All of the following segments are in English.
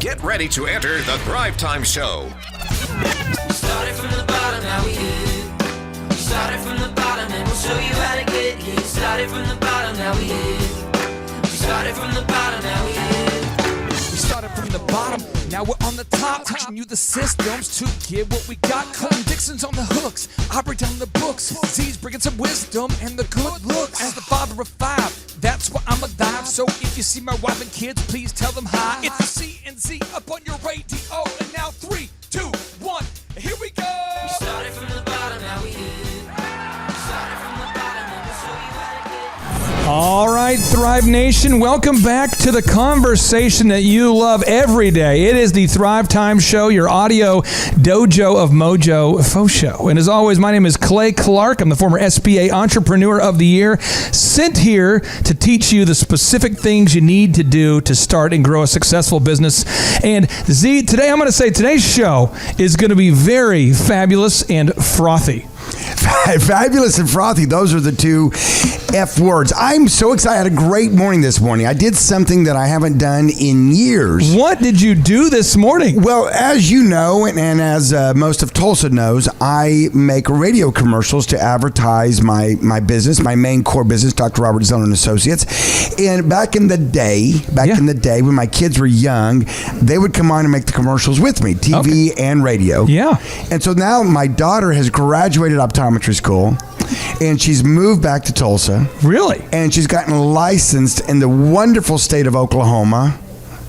Get ready to enter the Thrivetime Show. We started from the bottom, now we here. We started from the bottom and we'll show you how to get here. Started from the bottom, now we here. We started from the bottom, now we here. We started from the bottom, now we're on the top. Teaching you the systems to get what we got. Colton Dixon's on the hooks, I break down the books. Z's bringing some wisdom and the good looks. As the father of five, that's why I'm a dive. So if you see my wife and kids, please tell them hi. It's the C&Z up on your radio. And now 3, 2, 1, here we go. We started from the bottom, now we here. We started from the bottom and we'll show you how to get. All right, Thrive Nation, welcome back to the conversation that you love every day. It is the Thrive Time Show, your audio dojo of mojo faux show. And as always, my name is Clay Clark. I'm the former SBA Entrepreneur of the Year, sent here to teach you the specific things you need to do to start and grow a successful business. And Z, today I'm going to say today's show is going to be very fabulous and frothy. Fabulous and frothy. Those are the two F words. I'm so excited. I had a great morning this morning. I did something that I haven't done in years. What did you do this morning? Well, as you know, and as most of Tulsa knows, I make radio commercials to advertise my business, my main core business, Dr. Robert Zeller & Associates. And back in the day when my kids were young, they would come on and make the commercials with me, TV and radio. Yeah. And so now my daughter has graduated optometry school, and she's moved back to Tulsa. Really? And she's gotten licensed in the wonderful state of Oklahoma.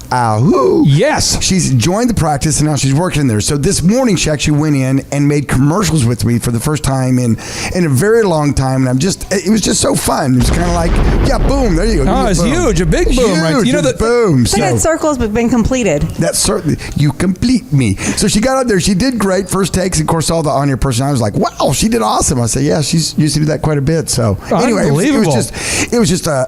Yes. She's joined the practice, and now she's working in there. So this morning, she actually went in and made commercials with me for the first time in a very long time. And it was just so fun. It was kind of like, yeah, boom, there you go. Oh, it's huge, a big boom, huge, right? You know that boom. So that circle's been completed. That's certainly, you complete me. So she got out there, she did great first takes. Of course, all the on-air personalities was like, wow, she did awesome. I said, yeah, she's used to do that quite a bit. So anyway, it was just a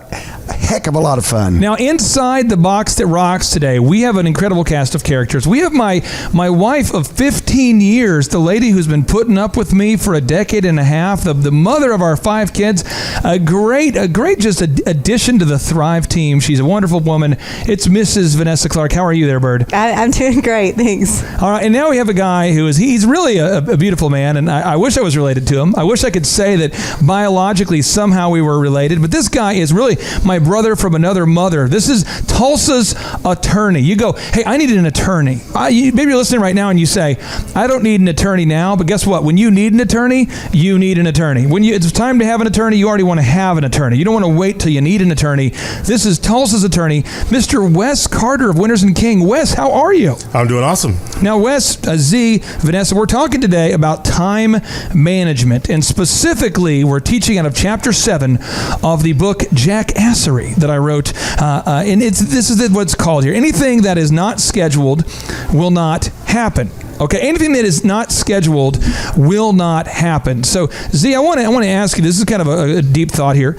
heck of a lot of fun. Now, inside the box that rocks today, we have an incredible cast of characters. We have my wife of 15 years, the lady who's been putting up with me for a decade and a half, the mother of our 5 kids, a great just addition to the Thrive team. She's a wonderful woman. It's Mrs. Vanessa Clark. How are you there, Bird? I'm doing great, thanks. All right, and now we have a guy he's really a beautiful man, and I wish I was related to him. I wish I could say that biologically somehow we were related, but this guy is really my brother from another mother. This is Tulsa's attorney. You go, hey, I need an attorney. Maybe you're listening right now and you say, I don't need an attorney now, but guess what? When you need an attorney, you need an attorney. When it's time to have an attorney, you already want to have an attorney. You don't want to wait till you need an attorney. This is Tulsa's attorney, Mr. Wes Carter of Winters and King. Wes, how are you? I'm doing awesome. Now, Wes, Z, Vanessa, we're talking today about time management, and specifically, we're teaching out of Chapter 7 of the book Jackassery that I wrote, and this is what it's called here. Anything that is not scheduled will not happen. Okay, anything that is not scheduled will not happen. So, Z, I want to ask you. This is kind of a deep thought here.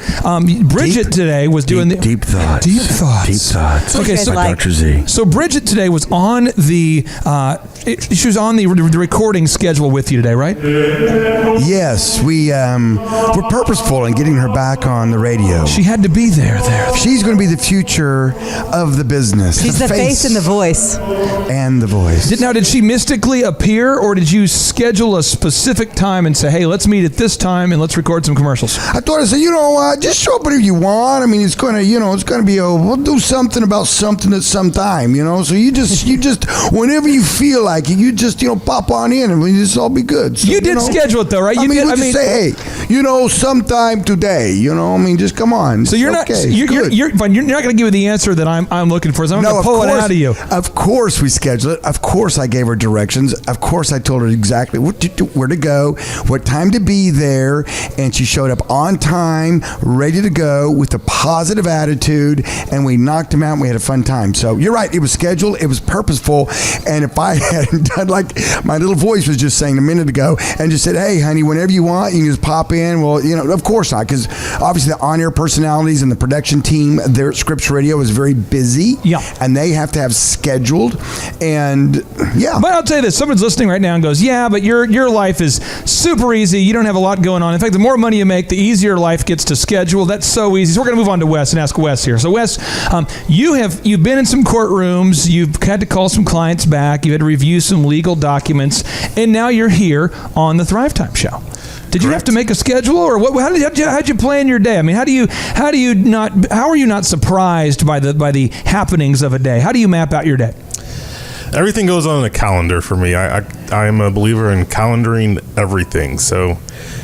Bridget today was doing deep thoughts. Deep thoughts. Deep thoughts. Okay, so Dr. Z. So Bridget today was on the she was on the recording schedule with you today, right? Yes, we were purposeful in getting her back on the radio. She had to be there. She's going to be the future of the business. She's the face and the voice. And the voice. Did she mystically appear, or did you schedule a specific time and say, hey, let's meet at this time and let's record some commercials? I thought, I said, just show up whenever you want. I mean, it's going to be we'll do something about something at some time, So you just, whenever you feel like it, you just, pop on in and this will all be good. So, you did schedule it though, right? We'll just say, hey, sometime today, just come on. So you're not, you're fine. You're not going to give me the answer that I'm looking for. So I'm going to pull it out of you. Of course we scheduled it. Of course I gave her directions. Of course I told her exactly where to go, what time to be there, and she showed up on time, ready to go with a positive attitude, and we knocked him out and we had a fun time. So you're right, it was scheduled, it was purposeful, and if I hadn't done like my little voice was just saying a minute ago and just said, hey honey, whenever you want, you can just pop in. Well, of course not, because obviously the on-air personalities and the production team there at Scripps Radio is very busy, yeah, and they have to have scheduled, and yeah. But I'll tell you this, if someone's listening right now and goes, yeah, but your life is super easy. You don't have a lot going on. In fact, the more money you make, the easier life gets to schedule. That's so easy. So we're going to move on to Wes and ask Wes here. So Wes, you've been in some courtrooms. You've had to call some clients back. You had to review some legal documents, and now you're here on the Thrivetime Show. Did you have to make a schedule, or what? How'd you plan your day? I mean, how are you not surprised by the happenings of a day? How do you map out your day? Everything goes on a calendar for me. I am a believer in calendaring everything. So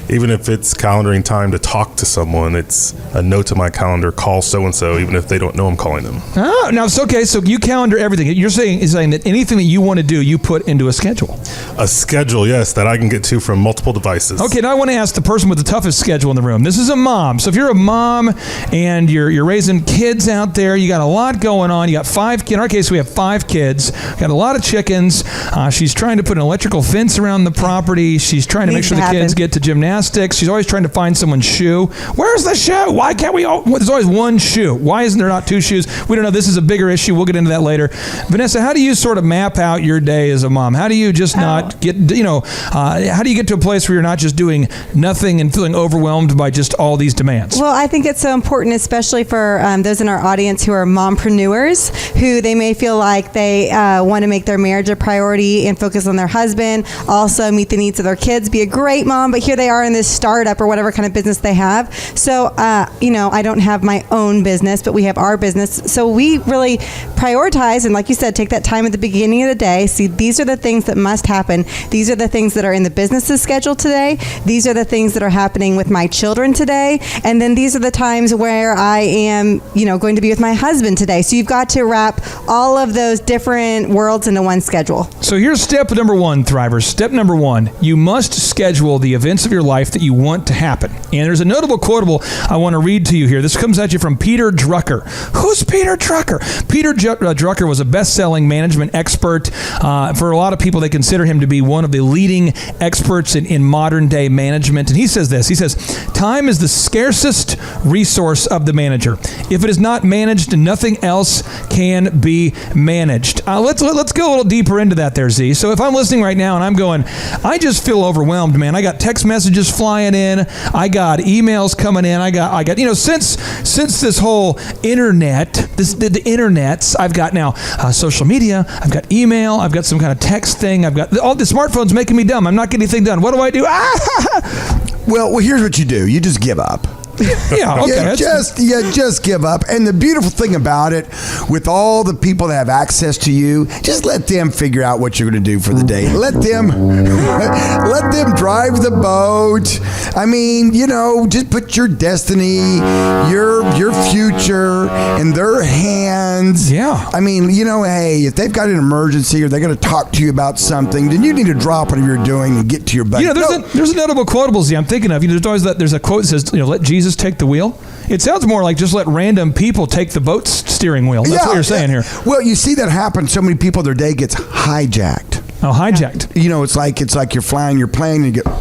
even if it's calendaring time to talk to someone, it's a note to my calendar, call so-and-so, even if they don't know I'm calling them. Oh, now it's okay. So you calendar everything. You're saying that anything that you want to do, you put into a schedule. A schedule, yes, that I can get to from multiple devices. Okay, now I want to ask the person with the toughest schedule in the room. This is a mom. So if you're a mom and you're raising kids out there, you got a lot going on. You got 5 kids. In our case, we have 5 kids. Got a lot of chickens. She's trying to put an electrical fence around the property. She's trying to make sure the kids get to gymnastics. She's always trying to find someone's shoe. Where's the shoe? Why can't we all? There's always one shoe. Why isn't there not 2 shoes? We don't know. This is a bigger issue. We'll get into that later. Vanessa, how do you sort of map out your day as a mom? How do you just not get, how do you get to a place where you're not just doing nothing and feeling overwhelmed by just all these demands? Well, I think it's so important, especially for those in our audience who are mompreneurs, who they may feel like they want to make their marriage a priority and focus on their husband, also meet the needs of their kids, be a great mom, but here they are in this startup or whatever kind of business they have. So, I don't have my own business, but we have our business. So we really prioritize, and like you said, take that time at the beginning of the day. See, these are the things that must happen. These are the things that are in the business's schedule today. These are the things that are happening with my children today. And then these are the times where I am, going to be with my husband today. So you've got to wrap all of those different worlds into one schedule. So here's step number 1, Thrivers. Step number 1, you must schedule the events of your life that you want to happen. And there's a notable quotable I want to read to you here. This comes at you from Peter Drucker. Who's Peter Drucker? Peter Drucker was a best-selling management expert. For a lot of people, they consider him to be one of the leading experts in modern-day management. And he says this. He says, time is the scarcest resource of the manager. If it is not managed, nothing else can be managed. Let's go a little deeper into that there, Z. So if I'm listening right now and I'm going, I just feel overwhelmed, man. I got text messages flying in. I got emails coming in. I got since this whole internet, the internets, I've got now social media, I've got email, I've got some kind of text thing, I've got all the smartphones making me dumb. I'm not getting anything done. What do I do? Well, here's what you do. You just give up. Yeah, okay. You just give up. And the beautiful thing about it, with all the people that have access to you, just let them figure out what you're going to do for the day. Let them drive the boat. I mean, just put your destiny, your future in their hands. Yeah. I mean, hey, if they've got an emergency or they're going to talk to you about something, then you need to drop whatever you're doing and get to your buddy. There's a notable quotable, Z, I'm thinking of. There's always there's a quote that says, let Jesus take the wheel. It sounds more like just let random people take the boat's steering wheel. That's what you're saying here. Well, you see that happen. So many people, their day gets hijacked. Oh, hijacked. It's like you're flying your plane and you get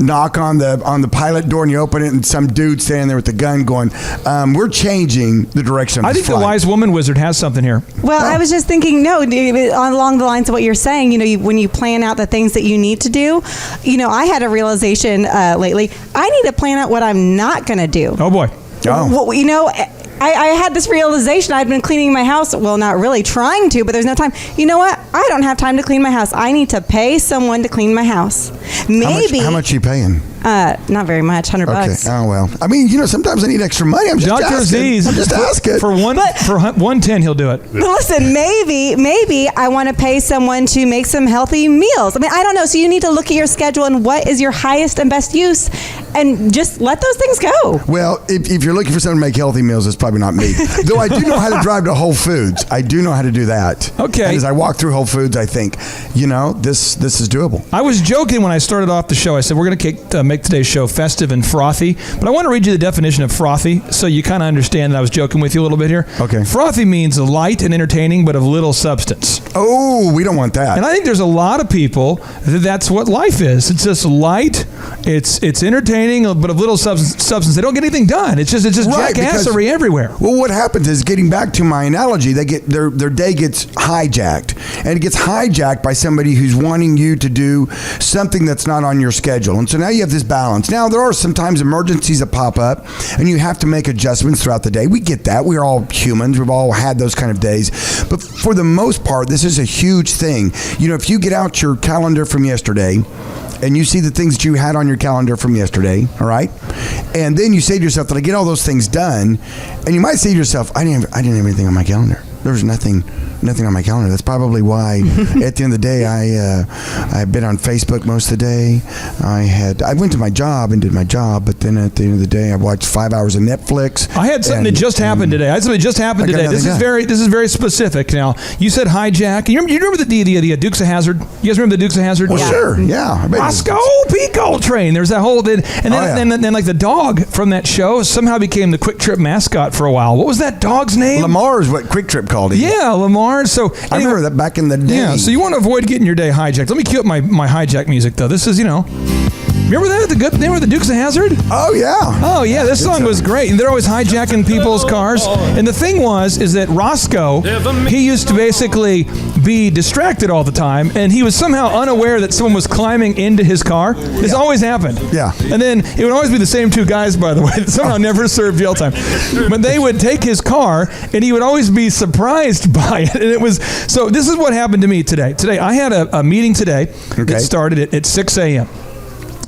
knock on the pilot door and you open it and some dude standing there with the gun going, we're changing the direction of I think the wise woman wizard has something here. Well, I was just thinking, along the lines of what you're saying, when you plan out the things that you need to do, I had a realization lately. I need to plan out what I'm not going to do. Oh, boy. Oh. Well, I had this realization. I'd been cleaning my house. Well, not really trying to, but there's no time. You know what? I don't have time to clean my house. I need to pay someone to clean my house. Maybe. How much are you paying? Not very much, $100. Okay. Oh, well. I mean, sometimes I need extra money. I'm just Dr. asking. Z's. I'm just asking. For $110, he'll do it. But listen, maybe I want to pay someone to make some healthy meals. I mean, I don't know. So you need to look at your schedule and what is your highest and best use and just let those things go. Well, if you're looking for someone to make healthy meals, it's probably not me. Though I do know how to drive to Whole Foods. I do know how to do that. Okay. And as I walk through Whole Foods, I think, this is doable. I was joking when I started off the show. I said, we're going to make make today's show festive and frothy. But I want to read you the definition of frothy so you kind of understand that I was joking with you a little bit here. Okay. Frothy means light and entertaining, but of little substance. Oh, we don't want that. And I think there's a lot of people that's what life is. It's just light, it's entertaining, but of little substance. They don't get anything done. It's just Right, jackassery everywhere. Well, what happens is, getting back to my analogy, they get their day gets hijacked, and it gets hijacked by somebody who's wanting you to do something that's not on your schedule. And so now you have this balance. Now, there are sometimes emergencies that pop up, and you have to make adjustments throughout the day. We get that. We're all humans. We've all had those kind of days. But for the most part, this is a huge thing. You know, if you get out your calendar from yesterday, and you see the things that you had on your calendar from yesterday, all right? And then you say to yourself, did I get all those things done? And you might say to yourself, I didn't have anything on my calendar. There was nothing on my calendar. That's probably why at the end of the day, I've been on Facebook most of the day. I went to my job and did my job, but then at the end of the day, I watched 5 hours of Netflix. I had something that just happened today. This is very specific. Now, you said hijack. You remember the Dukes of Hazzard? You guys remember the Dukes of Hazzard? Well, sure, yeah. Roscoe P. Coltrane. There's that whole thing. And then like the dog from that show somehow became the Quick Trip mascot for a while. What was that dog's name? Lamar is what Quick Trip called it. Yeah, Lamar. So anyway, I remember that back in the day. Yeah, so you want to avoid getting your day hijacked. Let me cue up my hijack music, though. This is, remember that? They were the Dukes of Hazzard? Oh, yeah. Oh, yeah, this song was great. And they're always hijacking people's cars. And the thing is that Roscoe, he used to basically be distracted all the time, and he was somehow unaware that someone was climbing into his car. This always happened. Yeah. And then it would always be the same two guys, by the way, that somehow never served jail time. But they would take his car, and he would always be surprised by it. And it was, so this is what happened to me today. Today, I had a meeting today that started at 6 a.m.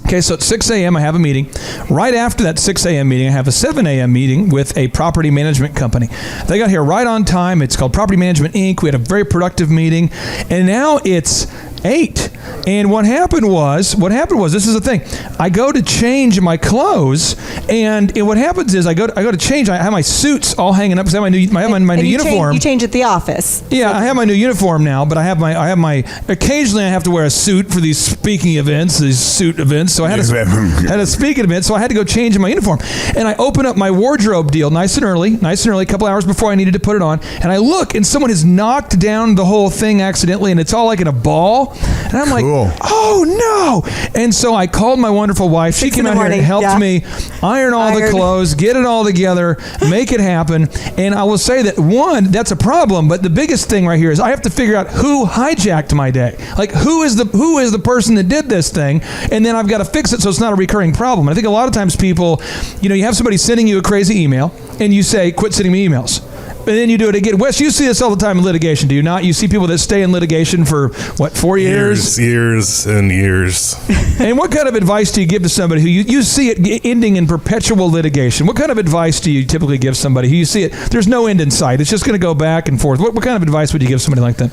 Okay, so at 6 a.m. I have a meeting. Right after that 6 a.m. meeting, I have a 7 a.m. meeting with a property management company. They got here right on time. It's called Property Management, Inc. We had a very productive meeting. And now it's 8. And what happened was, this is the thing. I go to change my clothes, and what happens is I go to change. I have my suits all hanging up because I have my new uniform. You change at the office. Yeah, I have my new uniform now, but I have my occasionally I have to wear a suit for these speaking events, these suit events. So I had a speaking event, so I had to go change in my uniform. And I open up my wardrobe deal nice and early, a couple hours before I needed to put it on. And I look, and someone has knocked down the whole thing accidentally, and it's all like in a ball. And I'm like, oh no. And so I called my wonderful wife. She came out here and helped me iron all the clothes, get it all together, make it happen. And I will say that, one, that's a problem, but the biggest thing right here is I have to figure out who hijacked my day. Like, who is the person that did this thing? And then I've got to fix it so it's not a recurring problem. And I think a lot of times people, you have somebody sending you a crazy email, and you say, quit sending me emails. And then you do it again. Wes, you see this all the time in litigation, do you not? You see people that stay in litigation for, 4 years? Years and years. And what kind of advice do you give to somebody who you see it ending in perpetual litigation? What kind of advice do you typically give somebody who you see it, there's no end in sight, it's just going to go back and forth? What kind of advice would you give somebody like that?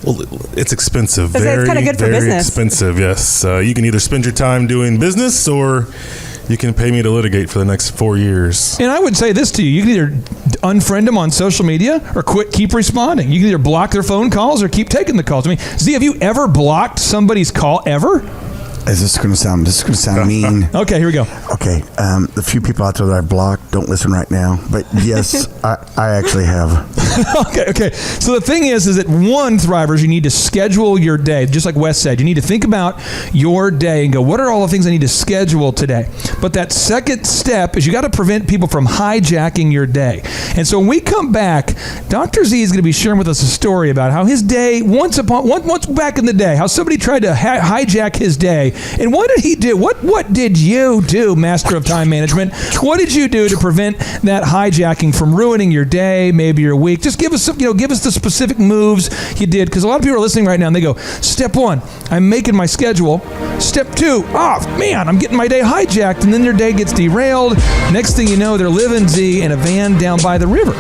Well, it's expensive. It's kind of good for very business. Expensive, yes. You can either spend your time doing business, or you can pay me to litigate for the next 4 years. And I would say this to you. You can either unfriend them on social media or keep responding. You can either block their phone calls or keep taking the calls. I mean, Z, have you ever blocked somebody's call ever? This is going to sound mean. Okay, here we go. Okay, the few people out there that I've blocked, don't listen right now. But yes, I actually have. Okay. So the thing is that one, Thrivers, you need to schedule your day. Just like Wes said, you need to think about your day and go, what are all the things I need to schedule today? But that second step is you got to prevent people from hijacking your day. And so when we come back, Dr. Z is going to be sharing with us a story about how his day, once back in the day, how somebody tried to hijack his day. And what did he do? What did you do, Master of Time Management? What did you do to prevent that hijacking from ruining your day, maybe your week? Just give us the specific moves you did, because a lot of people are listening right now and they go, step 1, I'm making my schedule. Step 2, I'm getting my day hijacked, and then their day gets derailed. Next thing you know, they're living, Z, in a van down by the river.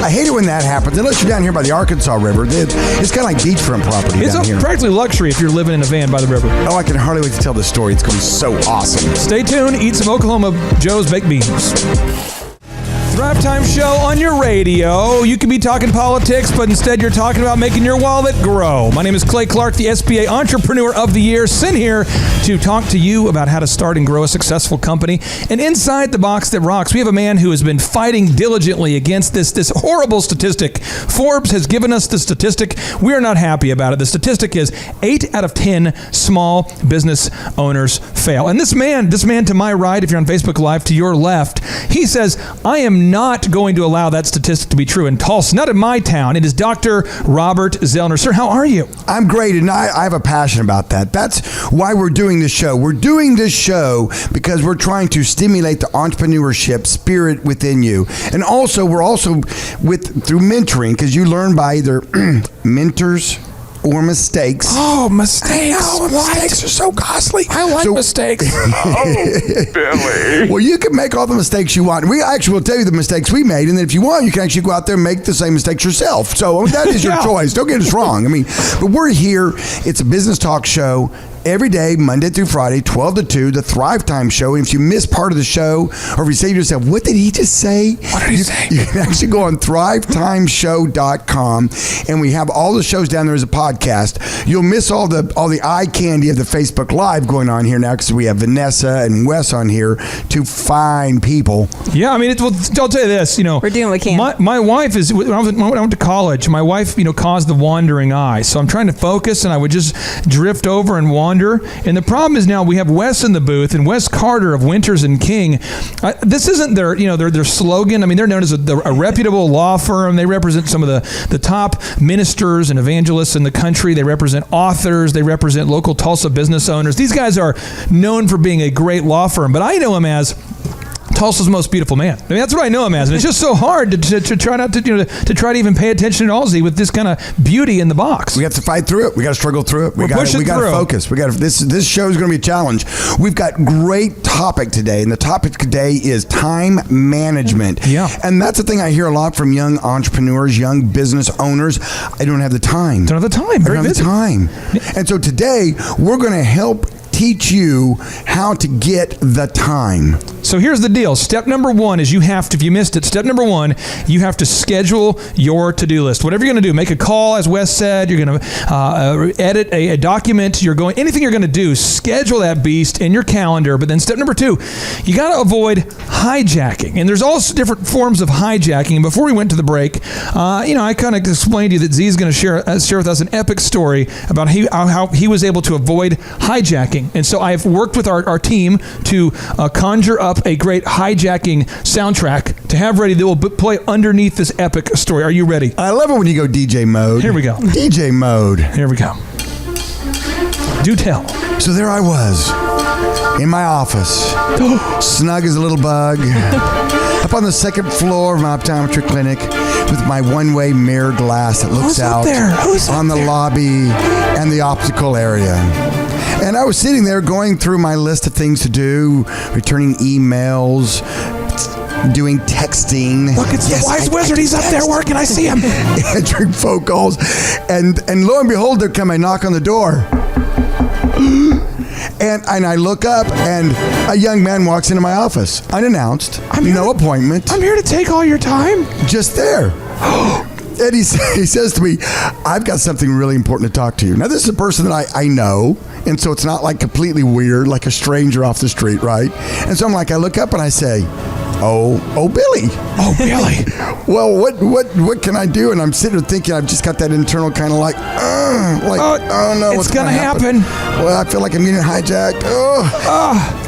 I hate it when that happens. Unless you're down here by the Arkansas River, it's kind of like beachfront property down here. It's practically luxury if you're living in a van by the river. Oh, I can hardly wait to tell this story. It's going to be so awesome. Stay tuned. Eat some Oklahoma Joe's baked beans. Thrivetime show on your radio. You could be talking politics, but instead you're talking about making your wallet grow. My name is Clay Clark, the SBA Entrepreneur of the Year, sent here to talk to you about how to start and grow a successful company. And inside the box that rocks, we have a man who has been fighting diligently against this horrible statistic. Forbes has given us the statistic. We are not happy about it. The statistic is 8 out of 10 small business owners fail. And this man to my right, if you're on Facebook Live, to your left, he says, I am not going to allow that statistic to be true in Tulsa, not in my town. It is Dr. Robert Zellner. Sir, how are you? I'm great, and I have a passion about that. That's why we're doing this show. We're doing this show because we're trying to stimulate the entrepreneurship spirit within you. And also, we're also through mentoring, because you learn by either mentors or mistakes. Oh, mistakes. Mistakes are so costly. I like mistakes. Billy. Well, you can make all the mistakes you want. We actually will tell you the mistakes we made, and then if you want, you can actually go out there and make the same mistakes yourself. So that is your choice. Don't get us wrong. I mean, but we're here. It's a business talk show. Every day, Monday through Friday, 12 to 2, the Thrivetime show. And if you miss part of the show, or if you say to yourself, what did he just say? What did he say? You can actually go on thrivetimeshow.com, and we have all the shows down there as a podcast. You'll miss all the eye candy of the Facebook Live going on here now, because we have Vanessa and Wes on here, two fine people. Yeah, I mean, I'll tell you this, We're doing what we can. My wife is, when I went to college, my wife, caused the wandering eye. So I'm trying to focus, and I would just drift over and wander. And the problem is now we have Wes in the booth, and Wes Carter of Winters and King. This isn't their slogan. I mean, they're known as a reputable law firm. They represent some of the top ministers and evangelists in the country. They represent authors. They represent local Tulsa business owners. These guys are known for being a great law firm, but I know them as Tulsa's most beautiful man. I mean, that's what I know him as, and it's just so hard to try not to try to even pay attention at all with this kind of beauty in the box. We have to fight through it. We got to struggle through it. We got to focus. This show is going to be a challenge. We've got great topic today, and the topic today is time management. Yeah, and that's the thing I hear a lot from young entrepreneurs, young business owners. I don't have the time. Don't have the time. Very busy. And so today we're going to help teach you how to get the time. So here's the deal. Step number one is if you missed it, step number one, you have to schedule your to-do list. Whatever you're going to do, make a call, as Wes said, you're going to edit a document, anything you're going to do, schedule that beast in your calendar. But then step number two, you got to avoid hijacking. And there's all different forms of hijacking. And before we went to the break, I kind of explained to you that Z is going to share with us an epic story about how he was able to avoid hijacking. And so I've worked with our team to conjure up a great hijacking soundtrack to have ready that will play underneath this epic story. Are you ready? I love it when you go DJ mode. Here we go. DJ mode. Here we go. Do tell. So there I was in my office, snug as a little bug, up on the second floor of my optometry clinic with my one-way mirror glass that looks out on the lobby and the optical area. And I was sitting there going through my list of things to do, returning emails, doing texting. Look, it's the wise wizard. He's up there working. I see him. Answering phone calls. And lo and behold, there come a knock on the door. And I look up, and a young man walks into my office, unannounced, no appointment. I'm here to take all your time. Just there. And he says to me, I've got something really important to talk to you. Now, this is a person that I know, and so it's not like completely weird, like a stranger off the street, right? And so I look up and I say, Oh, Billy. Oh, Billy. Well, what can I do? And I'm sitting there thinking, I've just got that internal kind of oh no, it's going to happen. Well, I feel like I'm getting hijacked.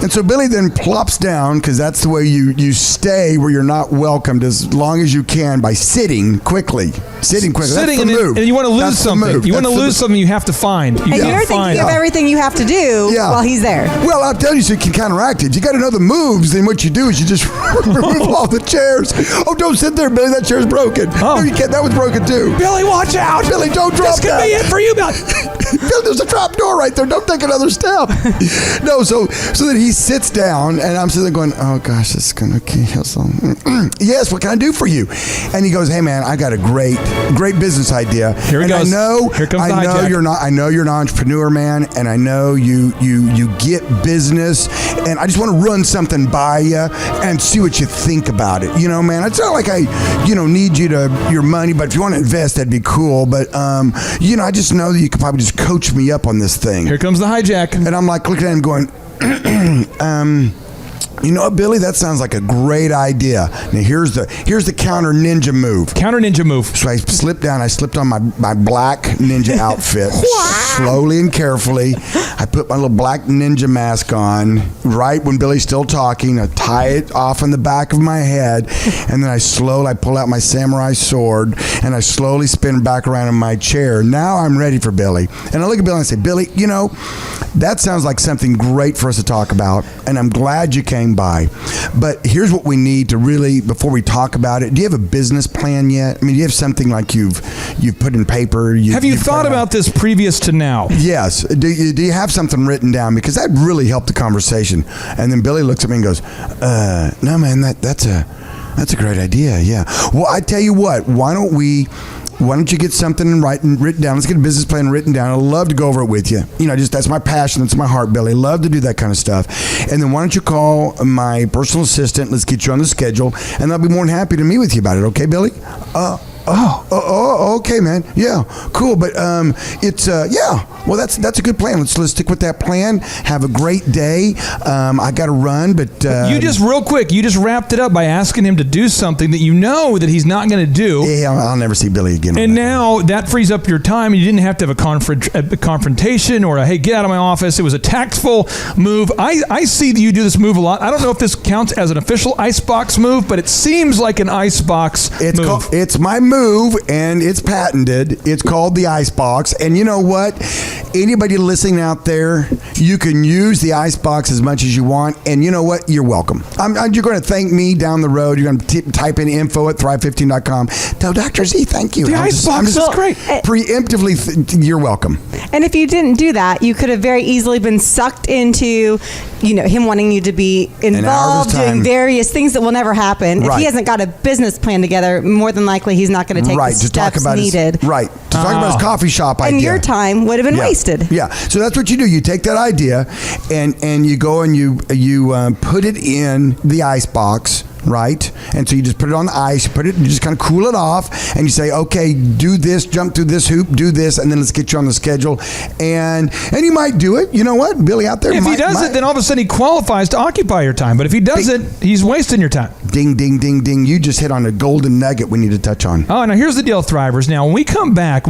And so Billy then plops down, because that's the way you stay where you're not welcomed as long as you can, by sitting quickly. Sitting, that's the move. And you want to lose something. You want to lose something you have to find. And you're thinking of everything you have to do while he's there. Well, I'll tell you, so you can counteract it. You got to know the moves. Then what you do is you just remove all the chairs. Oh, don't sit there, Billy. That chair's broken. Oh. No, you can't. That was broken too. Billy, watch out. Billy, don't drop that. This could be it for you, Billy. Billy, there's a trap door right there. Don't take another step. No, so then he sits down, and I'm sitting there going, oh, gosh, this is going to kill something. Yes, what can I do for you? And he goes, hey, man, I got a great great business idea. Here it goes. Here comes the hijack. I know you're an entrepreneur, man, and I know you get business, and I just want to run something by you and see what you think about it. You know, man, it's not like I need your money, but if you want to invest, that'd be cool. But I just know that you could probably just coach me up on this thing. Here comes the hijack. And I'm like looking at him going, you know what, Billy? That sounds like a great idea. Now here's the counter ninja move. Counter ninja move. So I slipped down. I slipped on my black ninja outfit slowly and carefully. I put my little black ninja mask on right when Billy's still talking. I tie it off on the back of my head, and then I pull out my samurai sword, and I slowly spin back around in my chair. Now I'm ready for Billy. And I look at Billy and I say, Billy, that sounds like something great for us to talk about, and I'm glad you came by. But here's what we need to really, before we talk about it, do you have a business plan yet? I mean, do you have something like you've put in paper? Have you thought about this previous to now? Yes. Do you have something written down? Because that really helped the conversation. And then Billy looks at me and goes, no, man, that's a great idea. Yeah. Well, I tell you what, why don't you get something written down? Let's get a business plan written down. I'd love to go over it with you. That's my passion. That's my heart, Billy. Love to do that kind of stuff. And then why don't you call my personal assistant? Let's get you on the schedule, and I'll be more than happy to meet with you about it. Okay, Billy? Okay, man. Yeah, cool. But well, that's a good plan. Let's stick with that plan. Have a great day. I got to run, but you just wrapped it up by asking him to do something that you know that he's not going to do. Yeah, I'll never see Billy again. And now that frees up your time, and you didn't have to have a confrontation or hey, get out of my office. It was a tactful move. I see that you do this move a lot. I don't know if this counts as an official icebox move, but it seems like an icebox move. It's my move, and it's patented. It's called the icebox. And you know what? Anybody listening out there, you can use the icebox as much as you want. And you know what? You're welcome. You're going to thank me down the road. You're going to type in info at thrive15.com. Tell Dr. Z, thank you. The icebox is great. Preemptively, you're welcome. And if you didn't do that, you could have very easily been sucked into, him wanting you to be involved doing various things that will never happen. Right. If he hasn't got a business plan together, more than likely he's not going to take the steps needed. To talk about his coffee shop idea. And your time would have been wasted. Yeah. So that's what you do. You take that idea and you go and you put it in the icebox. Right? And so you just put it on the ice, you just kind of cool it off, and you say, okay, do this, jump through this hoop, do this, and then let's get you on the schedule. And you might do it. You know what? Billy out there If he does it, then all of a sudden he qualifies to occupy your time. But if he doesn't, he's wasting your time. Ding, ding, ding, ding. You just hit on a golden nugget we need to touch on. Oh, now here's the deal, Thrivers. Now, when we come back,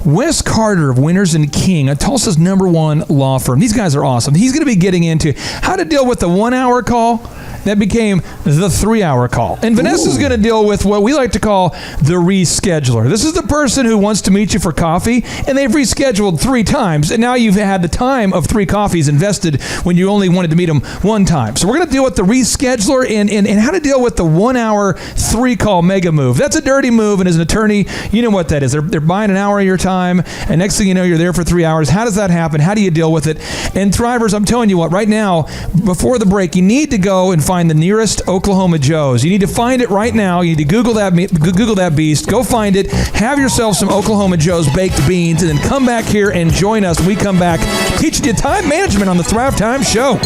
Wes Carter of Winters and King, Tulsa's #1 law firm. These guys are awesome. He's going to be getting into how to deal with the 1-hour call that became the 3-hour call. And Vanessa's going to deal with what we like to call the rescheduler. This is the person who wants to meet you for coffee, and they've rescheduled 3 times, and now you've had the time of 3 coffees invested when you only wanted to meet them 1 time. So we're going to deal with the rescheduler and how to deal with the 1-hour 3-call mega move. That's a dirty move, and as an attorney, you know what that is. They're buying an hour of your time, and next thing you know, you're there for 3 hours. How does that happen? How do you deal with it? And Thrivers, I'm telling you what, right now, before the break, you need to go and find the nearest Oklahoma Joe's. You need to find it right now. You need to Google that beast. Go find it. Have yourself some Oklahoma Joe's baked beans, and then come back here and join us when we come back teaching you time management on the Thrivetime Show.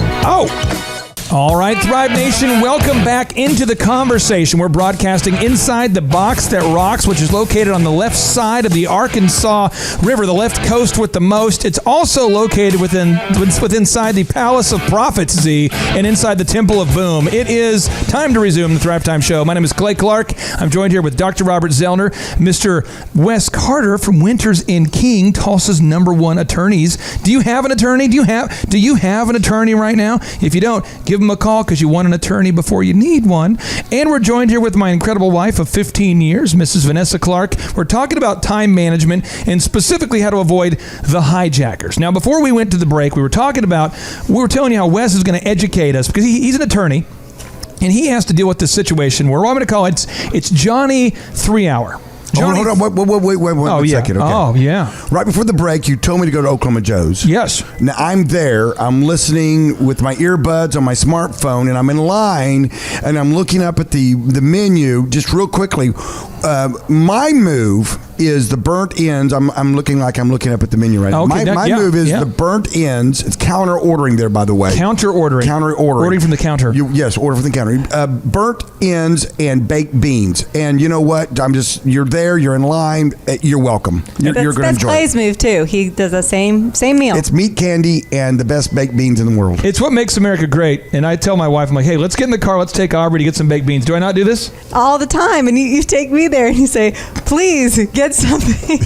All right, Thrive Nation, welcome back into the conversation. We're broadcasting inside the box that rocks, which is located on the left side of the Arkansas River, the left coast with the most. It's also located inside the Palace of Prophets, Z, and inside the Temple of Boom. It is time to resume the Thrive Time Show. My name is Clay Clark. I'm joined here with Dr. Robert Zellner, Mr. Wes Carter from Winters and King, Tulsa's #1 attorneys. Do you have an attorney? Do you have an attorney right now? If you don't, give them a call because you want an attorney before you need one. And we're joined here with my incredible wife of 15 years, Mrs. Vanessa Clark. We're talking about time management and specifically how to avoid the hijackers. Now, before we went to the break, we were telling you how Wes is going to educate us because he's an attorney and he has to deal with this situation where I'm going to call it's Johnny 3-hour. Johnny, hold on. Wait one second. Okay. Oh, yeah. Right before the break, you told me to go to Oklahoma Joe's. Yes. Now, I'm there. I'm listening with my earbuds on my smartphone, and I'm in line, and I'm looking up at the menu just real quickly. My move is the burnt ends. I'm looking up at the menu right now. Okay, My move is the burnt ends. It's counter ordering there, by the way. Counter ordering. Ordering from the counter. Yes, order from the counter. Burnt ends and baked beans. And you know what? You're there. You're in line. You're welcome. You're going to enjoy. That's Clay's move too. He does the same meal. It's meat candy and the best baked beans in the world. It's what makes America great. And I tell my wife, I'm like, hey, let's get in the car. Let's take Aubrey to get some baked beans. Do I not do this? All the time. And you take me there and you say, please get something.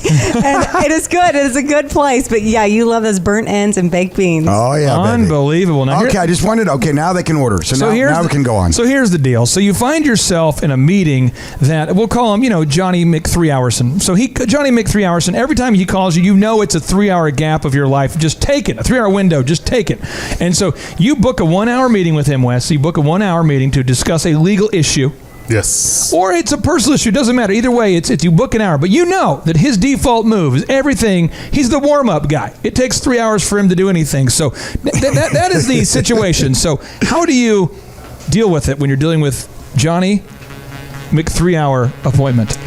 And it is good. It is a good place. But yeah, you love those burnt ends and baked beans. Oh, yeah. Unbelievable. Now, okay, I just wanted, now they can order. So now we can go on. So here's the deal. So you find yourself in a meeting that, we'll call him, Johnny Mc3-hourson. So Johnny Mc3-hourson, every time he calls you, it's a 3-hour gap of your life. Just take it. A 3-hour window. Just take it. And so you book a 1-hour meeting with him, Wes. So you book a 1-hour meeting to discuss a legal issue. Yes. Or it's a personal issue. Doesn't matter. Either way, it's you book an hour. But you know that his default move is everything. He's the warm-up guy. It takes 3 hours for him to do anything. So that is the situation. So how do you deal with it when you're dealing with Johnny Mc3-hour appointment?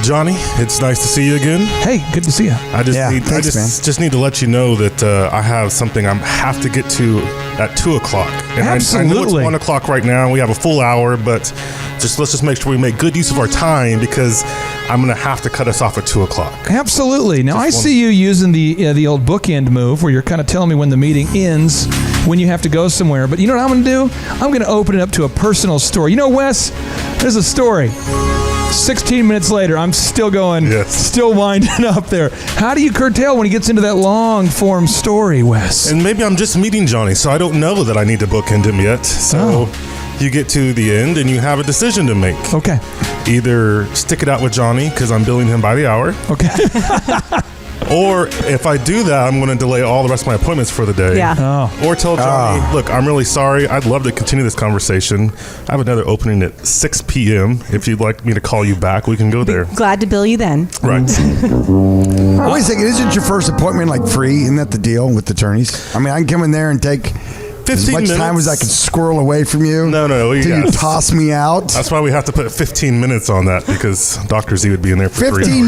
Johnny, it's nice to see you again. Hey, good to see you. I just need to let you know that I have something I have to get to at 2 o'clock. And Absolutely. I know it's 1 o'clock right now. We have a full hour, but let's just make sure we make good use of our time because I'm going to have to cut us off at 2 o'clock. Absolutely. Now, I see you using the old bookend move where you're kind of telling me when the meeting ends, when you have to go somewhere. But you know what I'm going to do? I'm going to open it up to a personal story. Wes, there's a story. 16 minutes later, I'm still going, still winding up there. How do you curtail when he gets into that long-form story, Wes? And maybe I'm just meeting Johnny, so I don't know that I need to bookend him yet. So you get to the end, and you have a decision to make. Okay. Either stick it out with Johnny, because I'm billing him by the hour. Okay. Or if I do that, I'm going to delay all the rest of my appointments for the day. Yeah. Oh. Or tell Johnny, look, I'm really sorry. I'd love to continue this conversation. I have another opening at 6 p.m. If you'd like me to call you back, we can go there. Glad to bill you then. Right. Wait a second. Isn't your first appointment free? Isn't that the deal with attorneys? I mean, I can come in there and take 15 as much time as I can squirrel away from you. No. Till you toss me out. That's why we have to put 15 minutes on that because Dr. Z would be in there for 3 hours. 15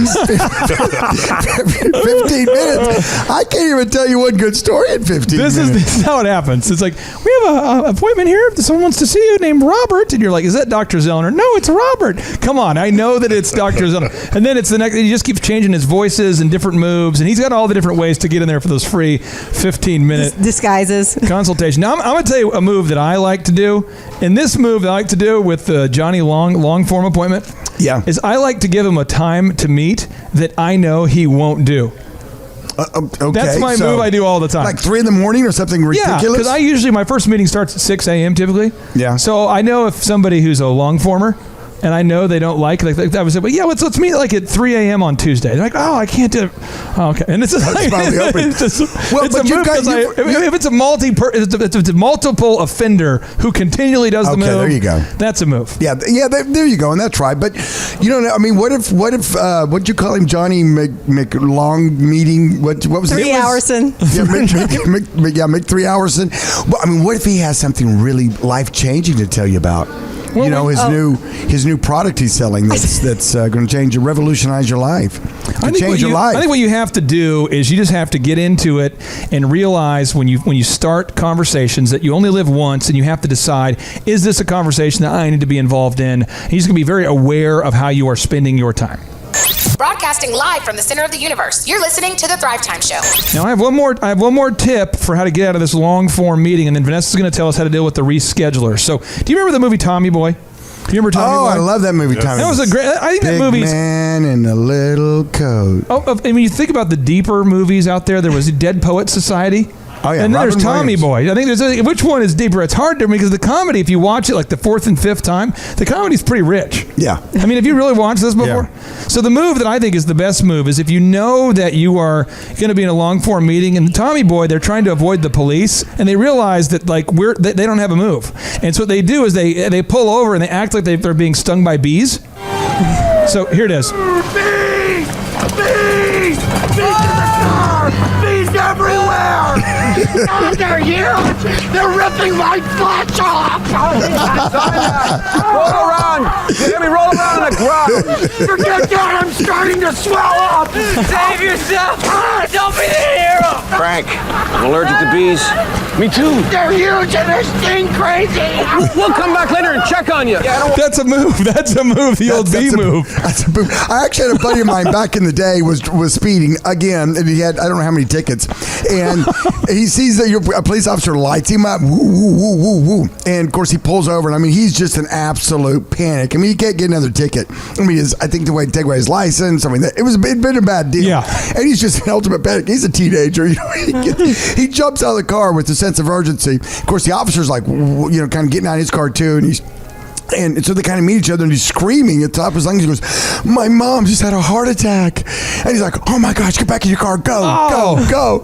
minutes. I can't even tell you one good story in 15 minutes. This is how it happens. It's like, we have an appointment here. Someone wants to see you named Robert. And you're like, is that Dr. Zellner? No, it's Robert. Come on. I know that it's Dr. Zellner. And then it's the next, he just keeps changing his voices and different moves. And he's got all the different ways to get in there for those free 15-minute disguises consultation. Now, I'm going to tell you a move that I like to do. And this move that I like to do with Johnny long form appointment is I like to give him a time to meet that I know he won't do. Okay, that's my move I do all the time. Like 3 a.m. or something ridiculous? Yeah, because I usually, my first meeting starts at 6 a.m. typically. Yeah. So I know if somebody who's a long former, and I know they don't like I would say, well, yeah, let's meet at 3 a.m. on Tuesday. They're like, oh, I can't do it. Oh, okay. And it's just it's a move because if it's a multiple offender who continually does the move. Okay, there you go. That's a move. Yeah, there you go, and that's right. But you don't know. I mean, what if what'd you call him, Johnny McLong meeting? What was it? 3-hourson. Yeah, Mc3-hourson. Well, I mean, what if he has something really life-changing to tell you about? Well, his new product he's selling that's going to revolutionize your life. I think what you have to do is you just have to get into it and realize when you start conversations that you only live once and you have to decide, is this a conversation that I need to be involved in? And he's going to be very aware of how you are spending your time. Broadcasting live from the center of the universe. You're listening to the Thrivetime Show. Now I have one more tip for how to get out of this long form meeting, and then Vanessa's going to tell us how to deal with the rescheduler. So, do you remember the movie Tommy Boy? Do you remember Tommy Boy? I love that movie. Yes. Tommy. That was a great. I think Big that movie's man in a little coat. I mean, you think about the deeper movies out there. There was Dead Poet Society. Oh yeah, and then Robin there's Tommy Williams. Boy. I think which one is deeper? It's hard to because the comedy, if you watch it like the 4th and 5th time, the comedy's pretty rich. Yeah. I mean, have you really watched this before? Yeah. So the move that I think is the best move is if you know that you are going to be in a long form meeting, and Tommy Boy, they're trying to avoid the police, and they realize that they don't have a move, and so what they do is they pull over and they act like they're being stung by bees. So here it is. Bees! Bees! Bees in the car! Bees everywhere! Oh, they're huge! They're ripping my flesh off! Roll around! Let me roll around on the ground! Forget that! I'm starting to swell up! Save yourself! Don't be the hero! Frank, I'm allergic to bees. Me too. They're huge and they sting crazy! We'll come back later and check on you. That's a move. That's a move. The old bee move. That's a move. I actually had a buddy of mine back in the day was speeding again, and he had I don't know how many tickets, and he sees that a police officer lights him up, woo, woo, woo, woo, woo, and of course he pulls over, and I mean he's just an absolute panic. I mean he can't get another ticket. I mean I think the way to take away his license. I mean it'd been a bad deal. Yeah, and he's just in ultimate panic. He's a teenager, you know. He jumps out of the car with a sense of urgency. Of course the officer's like, you know, kind of getting out of his car too, and so they kind of meet each other, and he's screaming at the top of his lungs. He goes, "My mom just had a heart attack." And he's like, "Oh my gosh, get back in your car. Go.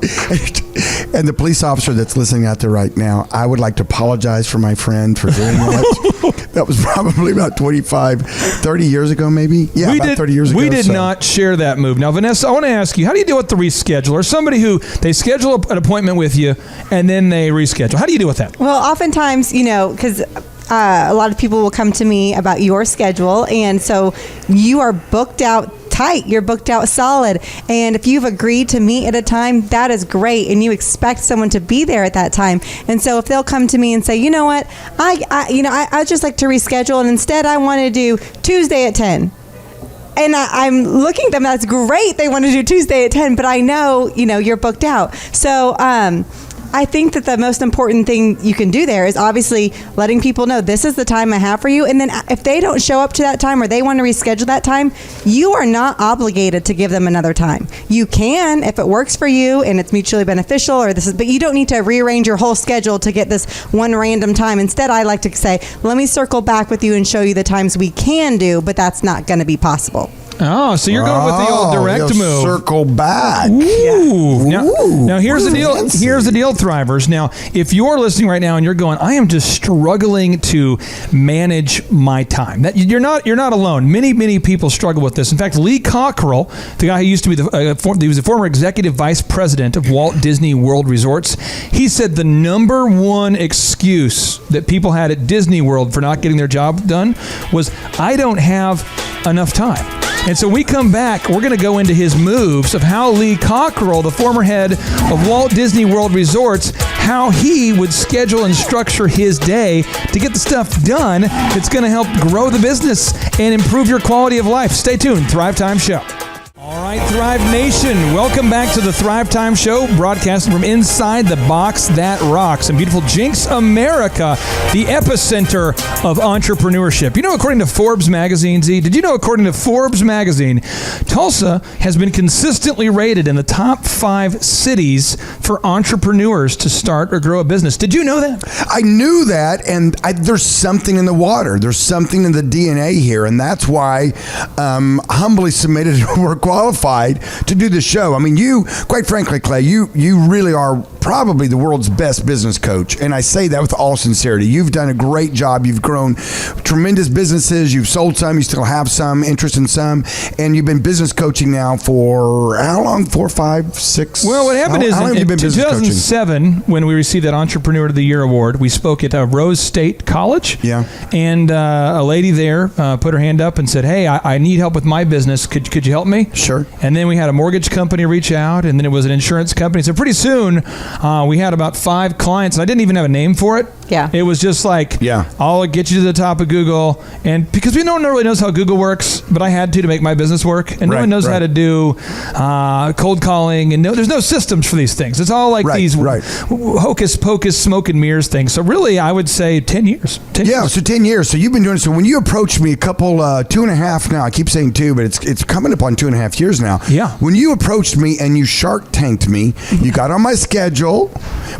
And the police officer that's listening out there right now, I would like to apologize for my friend for doing that. That was probably about 30 years ago, maybe. Yeah, about 30 years ago. We did not share that move. Now, Vanessa, I want to ask you, how do you deal with the rescheduler? Somebody who they schedule an appointment with you, and then they reschedule. How do you deal with that? Well, oftentimes, you know, because a lot of people will come to me about your schedule, and so you are booked out tight, you're booked out solid, and if you've agreed to meet at a time, that is great, and you expect someone to be there at that time. And so if they'll come to me and say, you know what, I'd just like to reschedule, and instead I want to do Tuesday at 10. And I'm looking at them, that's great, they want to do Tuesday at 10, but I know, you know, you're booked out. So I think that the most important thing you can do there is obviously letting people know this is the time I have for you. And then if they don't show up to that time or they want to reschedule that time, you are not obligated to give them another time. You can if it works for you and it's mutually beneficial, but you don't need to rearrange your whole schedule to get this one random time. Instead, I like to say, let me circle back with you and show you the times we can do, but that's not going to be possible. Oh, so you're going with the old direct move. Circle back. Ooh. Yeah. Now here's the deal. Fancy. Here's the deal, Thrivers. Now, if you're listening right now and you're going, I am just struggling to manage my time. That you're not alone. Many people struggle with this. In fact, Lee Cockrell, the guy who used to be he was the former executive vice president of Walt Disney World Resorts. He said the number one excuse that people had at Disney World for not getting their job done was, I don't have enough time. And so we come back, we're going to go into his moves of how Lee Cockrell, the former head of Walt Disney World Resorts, how he would schedule and structure his day to get the stuff done that's going to help grow the business and improve your quality of life. Stay tuned. Thrivetime Show. All right, Thrive Nation, welcome back to the Thrivetime Show, broadcasting from inside the box that rocks in beautiful Jinx, America, the epicenter of entrepreneurship. You know, according to Forbes magazine, did you know according to Forbes magazine, Tulsa has been consistently rated in the top 5 cities for entrepreneurs to start or grow a business? Did you know that? I knew that, and there's something in the water. There's something in the DNA here, and that's why humbly submitted we're qualified to do the show. I mean, you, quite frankly, Clay, you really are probably the world's best business coach, and I say that with all sincerity. You've done a great job. You've grown tremendous businesses. You've sold some. You still have some interest in some, and you've been business coaching now for how long? 4, 5, 6? Well, what happened is in 2007, when we received that Entrepreneur of the Year award, we spoke at Rose State College. Yeah. And a lady there put her hand up and said, "Hey, I need help with my business. Could you help me?" Sure. And then we had a mortgage company reach out, and then it was an insurance company. So pretty soon, we had about 5 clients, and I didn't even have a name for it. Yeah. It was just like, I'll get you to the top of Google. And because no one really knows how Google works, but I had to make my business work. And no one knows how to do cold calling. And there's no systems for these things. It's all like these hocus pocus smoke and mirrors things. So really, I would say 10 years. 10 years. So 10 years. So you've been doing it. So when you approached me a couple, 2.5 now, I keep saying 2, but it's coming up on 2.5 years now. Yeah. When you approached me and you Shark Tanked me, you got on my schedule. schedule.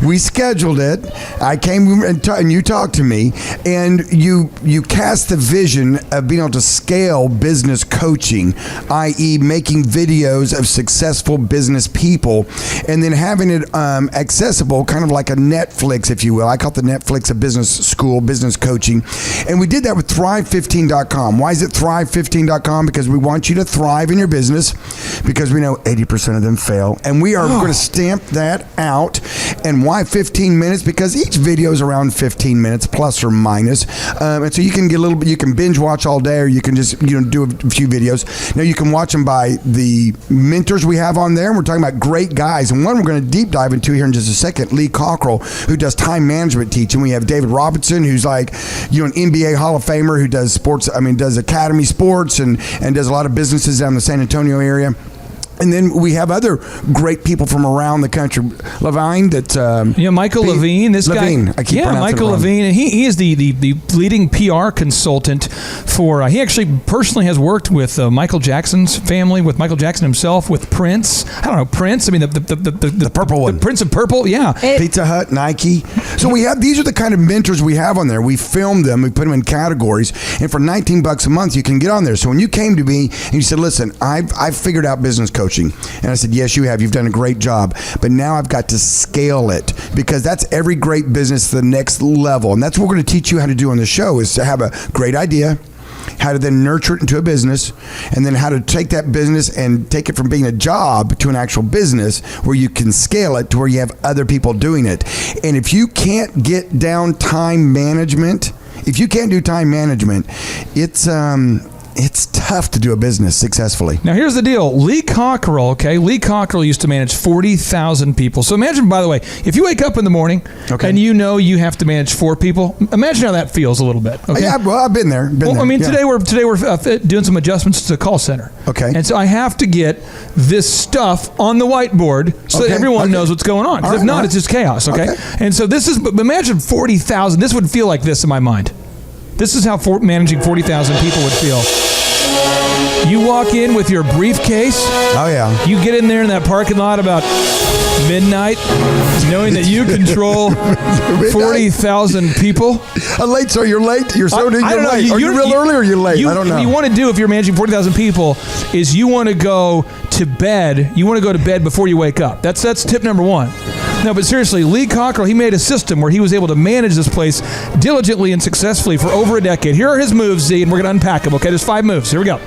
We scheduled it. I came and you talked to me, and you cast the vision of being able to scale business coaching, i.e., making videos of successful business people, and then having it accessible, kind of like a Netflix, if you will. I call it the Netflix of business school, business coaching, and we did that with Thrive15.com. Why is it Thrive15.com? Because we want you to thrive in your business, because we know 80% of them fail, and we are going to stamp that out. And why 15 minutes? Because each video is around 15 minutes, plus or minus. And so you can get a little bit, you can binge watch all day, or you can just do a few videos. Now you can watch them by the mentors we have on there. And we're talking about great guys. And one we're going to deep dive into here in just a second, Lee Cockrell, who does time management teaching. We have David Robinson, who's like, an NBA Hall of Famer who does sports, does academy sports and does a lot of businesses down in the San Antonio area. And then we have other great people from around the country. Levine, that's Michael Levine. This Levine, guy, I keep pronouncing Michael it wrong. Levine, and he is the leading PR consultant for. He actually personally has worked with Michael Jackson's family, with Michael Jackson himself, with Prince. I don't know Prince. I mean the purple one, the Prince of Purple. Yeah, Pizza Hut, Nike. So we have these are the kind of mentors we have on there. We film them, we put them in categories, and for $19 a month, you can get on there. So when you came to me and you said, "Listen, I've figured out business coaching," and I said, "Yes, you have. You've done a great job. But now I've got to scale it, because that's every great business to the next level." And that's what we're going to teach you how to do on the show, is to have a great idea, how to then nurture it into a business, and then how to take that business and take it from being a job to an actual business where you can scale it to where you have other people doing it. And if you can't get down time management, if you can't do time management, it's tough to do a business successfully. Now, here's the deal. Lee Cockrell, Lee Cockrell used to manage 40,000 people. So imagine, by the way, if you wake up in the morning and you have to manage 4 people, imagine how that feels a little bit. Okay? Yeah, well, I've been there. Today we're doing some adjustments to the call center. Okay. And so I have to get this stuff on the whiteboard so that everyone knows what's going on. Because if not, it's just chaos, okay? And so but imagine 40,000. This would feel like this in my mind. This is how managing 40,000 people would feel. You walk in with your briefcase. Oh, yeah. You get in there in that parking lot about midnight, knowing that you control 40,000 people. Late, so you're late? You're so I don't know. late. Are you real early or are you late? I don't know. What you want to do if you're managing 40,000 people is you want to go to bed. You want to go to bed before you wake up. That's tip number 1. No, but seriously, Lee Cockrell, he made a system where he was able to manage this place diligently and successfully for over a decade. Here are his moves, Z, and we're going to unpack them, okay? There's 5 moves. Here we go.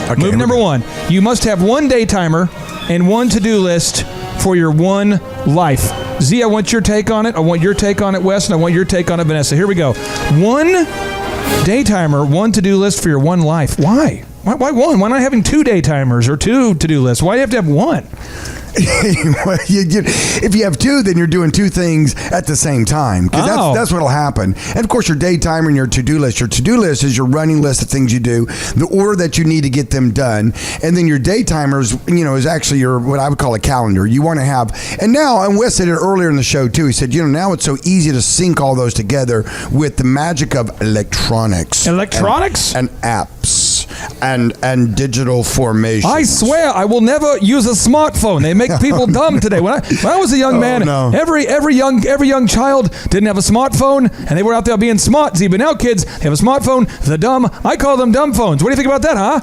Okay, Move number 1. You must have 1 day timer and 1 to-do list for your one life. Z, I want your take on it. I want your take on it, Wes, and I want your take on it, Vanessa. Here we go. 1 day timer, 1 to-do list for your one life. Why? Why 1? Why not having 2 day timers or 2 to-do lists? Why do you have to have 1? If you have 2, then you're doing 2 things at the same time, because that's what'll happen. And of course, your day timer and your to-do list. Your to-do list is your running list of things you do, the order that you need to get them done, and then your day timers, is actually your what I would call a calendar. You want to have, and Wes said it earlier in the show too. He said, now it's so easy to sync all those together with the magic of electronics, and apps. And digital formation. I swear I will never use a smartphone. They make people dumb today. When I was a young man, every young child didn't have a smartphone, and they were out there being smart. See, but now kids have a smartphone. They're dumb. I call them dumb phones. What do you think about that, huh?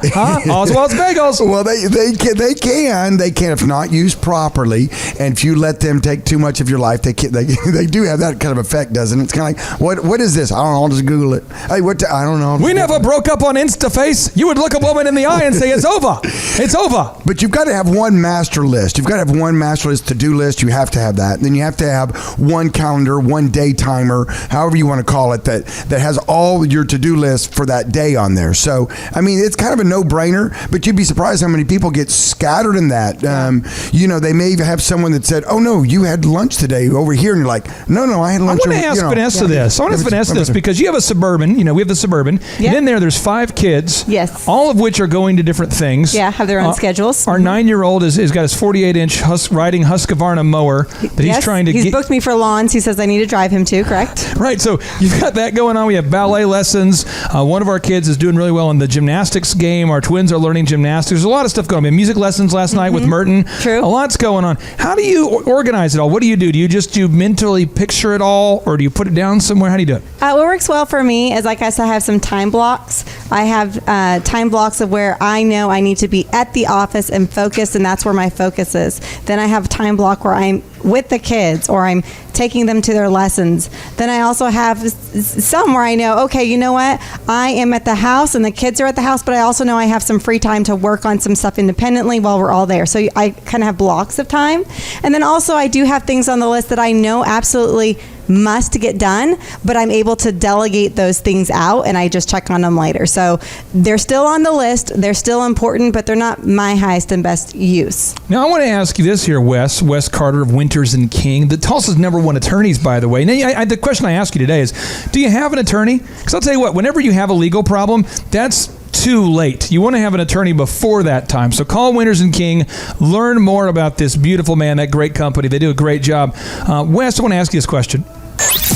Oswald's Bagels. Well, they can if not used properly, and if you let them take too much of your life, they do have that kind of effect, doesn't it? It's kind of like, what is this? I don't know. I'll just Google it. Hey, I don't know. We never broke up on InstaFace. You would look a woman in the eye and say, it's over. It's over. But you've got to have one master list. You've got to have one master list, to-do list. You have to have that. Then you have to have one calendar, one day timer, however you want to call it, that has all your to-do list for that day on there. So, it's kind of a no-brainer, but you'd be surprised how many people get scattered in that. They may have someone that said, oh, no, you had lunch today over here. And you're like, no, I had lunch. I want to ask Vanessa this. I want to ask Vanessa this because you have a Suburban. We have the Suburban. Yep. And in there's 5 kids. Yes. all of which are going to different things. Yeah, have their own schedules. Our 9-year-old has got his 48-inch riding Husqvarna mower that he's trying to get. He's booked me for lawns. He says I need to drive him to, correct? Right, so you've got that going on. We have ballet lessons. One of our kids is doing really well in the gymnastics game. Our twins are learning gymnastics. There's a lot of stuff going on. We have music lessons last night with Merton. True. A lot's going on. How do you organize it all? What do? Do you just mentally picture it all, or do you put it down somewhere? How do you do it? What works well for me is, like I said, I have some time blocks. I have time blocks of where I know I need to be at the office and focused, and that's where my focus is. Then I have a time block where I'm with the kids or I'm taking them to their lessons. Then I also have some where I know, okay, you know what? I am at the house and the kids are at the house, but I also know I have some free time to work on some stuff independently while we're all there. So I kind of have blocks of time. And then also I do have things on the list that I know absolutely must get done, but I'm able to delegate those things out and I just check on them later. So they're still on the list, they're still important, but they're not my highest and best use. Now I want to ask you this here, Wes Carter of Winters and King, the Tulsa's #1 attorneys, by the way. Now, the question I ask you today is, do you have an attorney? Because I'll tell you what, whenever you have a legal problem, that's too late. You want to have an attorney before that time. So call Winters and King, learn more about this beautiful man, that great company. They do a great job. Wes, I want to ask you this question.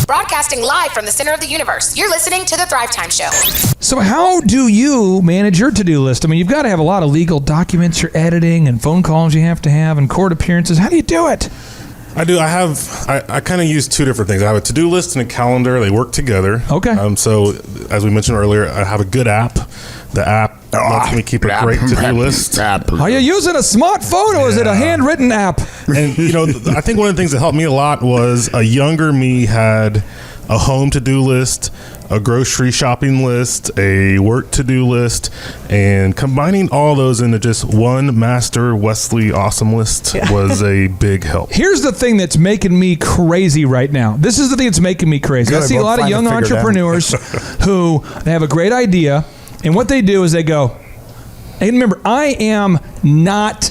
Broadcasting live from the center of the universe. You're listening to The Thrivetime Show. So how do you manage your to-do list? I mean, you've got to have a lot of legal documents you're editing and phone calls you have to have and court appearances. How do you do it? I do. I kind of use two different things. I have a to-do list and a calendar. They work together. Okay. So as we mentioned earlier, I have a good app. The app lets me keep a great to-do list. Are you using a smartphone or is it a handwritten app? And, I think one of the things that helped me a lot was a younger me had a home to-do list, a grocery shopping list, a work to-do list, and combining all those into just one master Wesley awesome list was a big help. Here's the thing that's making me crazy right now. This is the thing that's making me crazy. I see a lot of young entrepreneurs who they have a great idea, and what they do is they go, and remember, I am not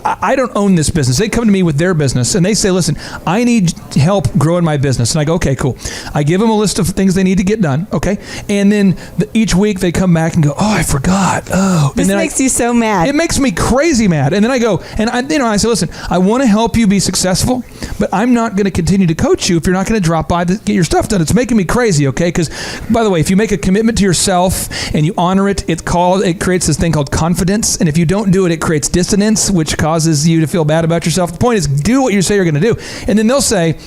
I don't own this business. They come to me with their business and they say, listen, I need help growing my business. And I go, okay, cool. I give them a list of things they need to get done. Okay. And then each week they come back and go, oh, I forgot. Oh, this makes you so mad. It makes me crazy mad. And then I go, and I say, listen, I want to help you be successful, but I'm not going to continue to coach you if you're not going to drop by to get your stuff done. It's making me crazy. Okay. Because by the way, if you make a commitment to yourself and you honor it, it creates this thing called confidence. And if you don't do it, it creates dissonance, which causes you to feel bad about yourself. The point is, do what you say you're going to do. And then they'll say,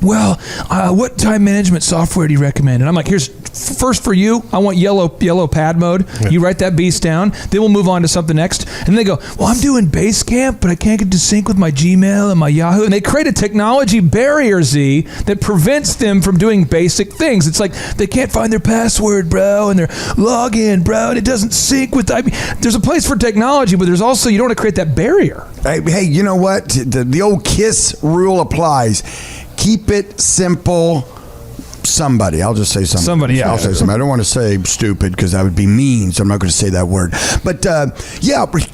well, what time management software do you recommend? And I'm like, here's first for you, I want yellow pad mode. Yeah. You write that beast down. Then we'll move on to something next. And they go, well, I'm doing Basecamp, but I can't get to sync with my Gmail and my Yahoo. And they create a technology barrier, Z, that prevents them from doing basic things. It's like they can't find their password, bro, and their login, bro, and it doesn't sync with. There's a place for technology, but there's also, you don't want to create that barrier. Hey, you know what? The old KISS rule applies. Keep it simple. Somebody. I'll just say somebody. Somebody, yeah. I'll say somebody. I don't want to say stupid because that would be mean, so I'm not going to say that word. But,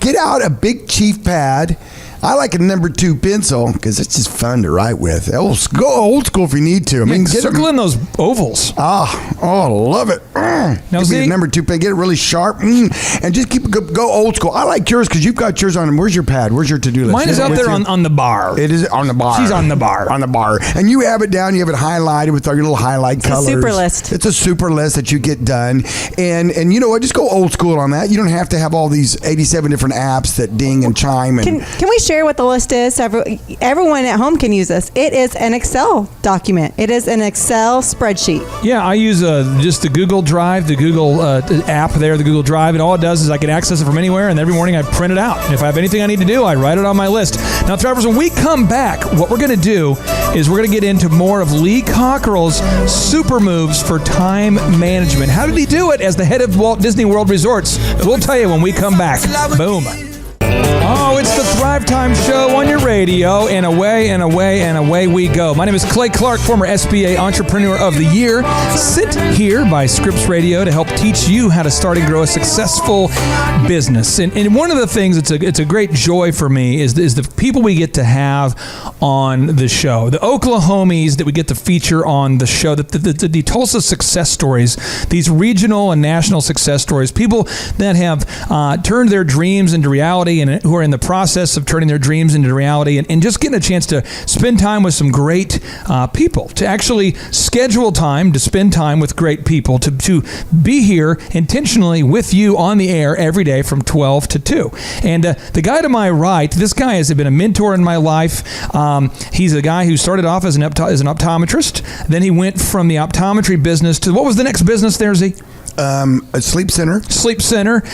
get out a big chief pad. I like a number 2 pencil because it's just fun to write with. Go old school if you need to. I mean, circle in those ovals. I love it. Now, see, a number 2 pen, get it really sharp, and just go old school. I like yours because you've got yours on. Where's your pad? Where's your to-do list? Mine is out there on the bar. It is on the bar. She's on the bar. On the bar. And you have it down. You have it highlighted with all your little highlight colors. It's a super list. It's a super list that you get done. And you know what? Just go old school on that. You don't have to have all these 87 different apps that ding and chime. And Can we share what the list is? Everyone at home can use this. It is an Excel document. It is an Excel spreadsheet. Yeah, I use just the Google Drive, the Google app there, the Google Drive, and all it does is I can access it from anywhere, and every morning I print it out. And if I have anything I need to do, I write it on my list. Now, Travers, when we come back, what we're going to do is we're going to get into more of Lee Cockrell's super moves for time management. How did he do it as the head of Walt Disney World Resorts? We'll tell you when we come back. Boom. Oh, it's the Thrivetime Show on your radio. Radio, and away and away and away we go. My name is Clay Clark, former SBA Entrepreneur of the Year. Sit here by Scripps Radio to help teach you how to start and grow a successful business. And one of the things it's a great joy for me is the people we get to have on the show. The Oklahomies that we get to feature on the show, the Tulsa success stories, these regional and national success stories, people that have turned their dreams into reality and who are in the process of turning their dreams into reality, and just getting a chance to spend time with some great people, to actually schedule time to spend time with great people, to be here intentionally with you on the air every day from 12 to 2. And the guy to my right, this guy has been a mentor in my life. He's a guy who started off as an optometrist. Then he went from the optometry business to, what was the next business there, Z? A sleep center.